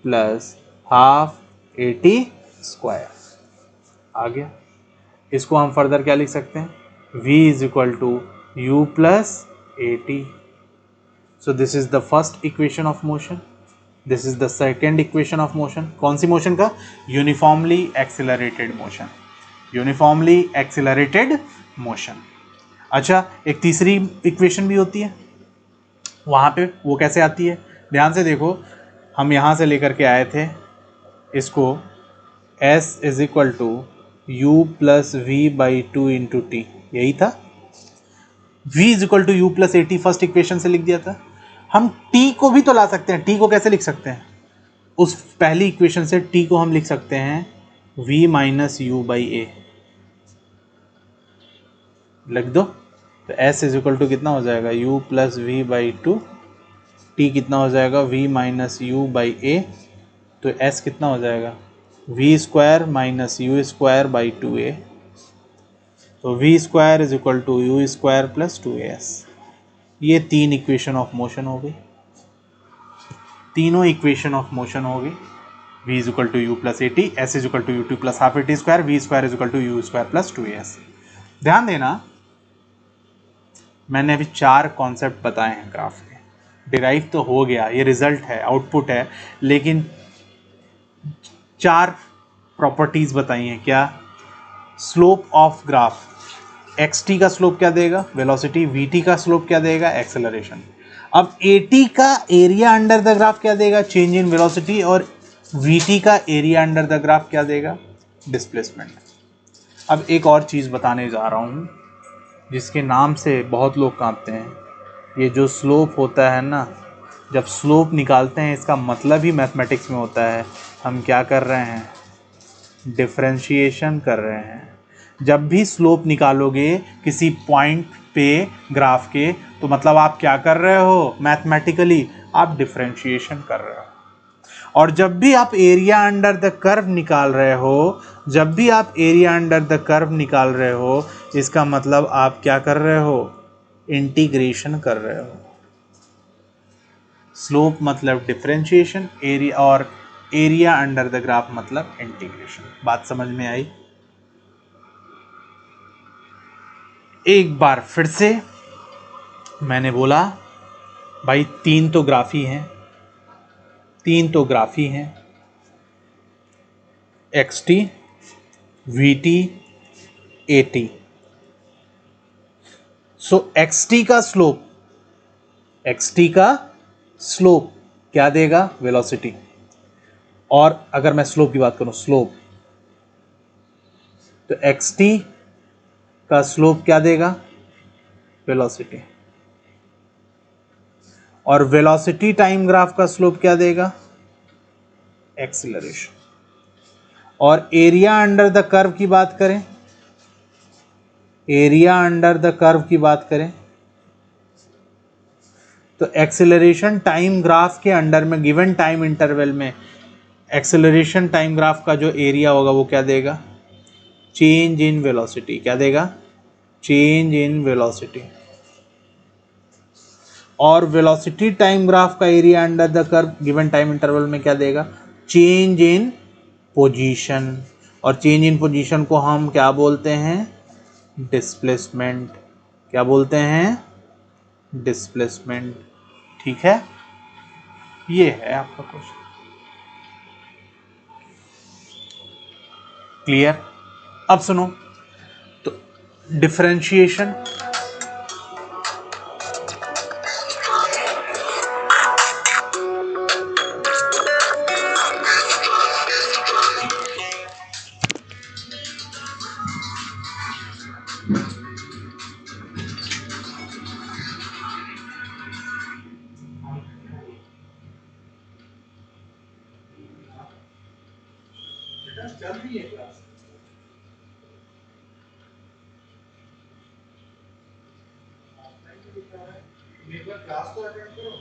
plus half AT square आ गया। इसको हम फर्दर क्या लिख सकते हैं, v is equal to u plus AT। So this is the first equation of motion, this is the second equation of motion. कौन सी मोशन का, uniformly accelerated motion, uniformly accelerated motion. अच्छा, एक तीसरी इक्वेशन भी होती है वहाँ पे, वो कैसे आती है, ध्यान से देखो, हम यहाँ से लेकर के आए थे इसको, s is equal to u plus v by two into t, यही था। v is equal to u plus AT first equation से लिख दिया था। हम t को भी तो ला सकते हैं, t को कैसे लिख सकते हैं, उस पहली इक्वेशन से t को हम लिख सकते हैं v माइनस यू बाई ए, लिख दो। तो s इज इक्वल टू कितना हो जाएगा, u plus v by two, t कितना हो जाएगा, v minus u by a. तो s कितना हो जाएगा, v square minus u square by 2a। तो v square is equal to u square plus 2as। ये तीन इक्वेशन ऑफ मोशन हो गई, तीनों इक्वेशन ऑफ मोशन हो गई। v is equal to u plus AT, s is equal to u two plus half AT square, v square is equal to u square plus 2as। ध्यान देना, मैंने अभी 4 कॉन्सेप्ट बताए हैं ग्राफ के, डिराइव तो हो गया, ये रिजल्ट है, आउटपुट है, लेकिन 4 प्रॉपर्टीज बताई हैं। क्या, स्लोप ऑफ ग्राफ, xt का स्लोप क्या देगा, वेलोसिटी, vt का स्लोप क्या देगा, एक्सेलरेशन। अब AT का एरिया अंडर द ग्राफ क्या देगा, चेंज इन वेलोसिटी, और vt का एरिया अंडर द ग्राफ क्या देगा, डिस्प्लेसमेंट। अब एक और चीज़ बताने जा रहा हूँ जिसके नाम से बहुत लोग कांपते हैं। ये जो स्लोप होता है ना, जब स्लोप निकालते हैं इसका मतलब ही मैथमेटिक्स में होता है, हम क्या कर रहे हैं, डिफरेंशिएशन कर रहे हैं। जब भी स्लोप निकालोगे किसी पॉइंट पे ग्राफ के, तो मतलब आप क्या कर रहे हो, मैथमेटिकली आप डिफरेंशिएशन कर रहे हो। और जब भी आप एरिया अंडर द कर्व निकाल रहे हो, जब भी आप एरिया अंडर द कर्व निकाल रहे हो, इसका मतलब आप क्या कर रहे हो, इंटीग्रेशन कर रहे हो। स्लोप मतलब डिफरेंशिएशन, एरिया और एरिया अंडर द ग्राफ मतलब इंटीग्रेशन। बात समझ में आई? एक बार फिर से मैंने बोला भाई तीन तो ग्राफी हैं, तीन तो ग्राफी हैं, x T, we T, A T. So x T का स्लोप, एक्स टी का स्लोप क्या देगा, वेलोसिटी। और अगर मैं स्लोप की बात करूं, स्लोप, तो एक्स टी का स्लोप क्या देगा, वेलोसिटी। और वेलोसिटी टाइम ग्राफ का स्लोप क्या देगा, एक्सीलरेशन। और एरिया अंडर द कर्व की बात करें, एरिया अंडर द कर्व की बात करें, तो एक्सेलरेशन टाइम ग्राफ के अंडर में गिवन टाइम इंटरवल में एक्सेलरेशन टाइम ग्राफ का जो एरिया होगा वो क्या देगा, चेंज इन वेलोसिटी। क्या देगा, चेंज इन वेलोसिटी। और वेलोसिटी टाइम ग्राफ का area under the curve given time interval में क्या देगा, चेंज इन पोजीशन। और चेंज इन पोजीशन को हम क्या बोलते हैं, डिस्प्लेसमेंट। क्या बोलते हैं, डिस्प्लेसमेंट। ठीक है, ये है आपका क्वेश्चन। क्लियर? अब सुनो, तो डिफरेंशिएशन, चल रही है क्लास, एक बार क्लास तो अटेंड करो।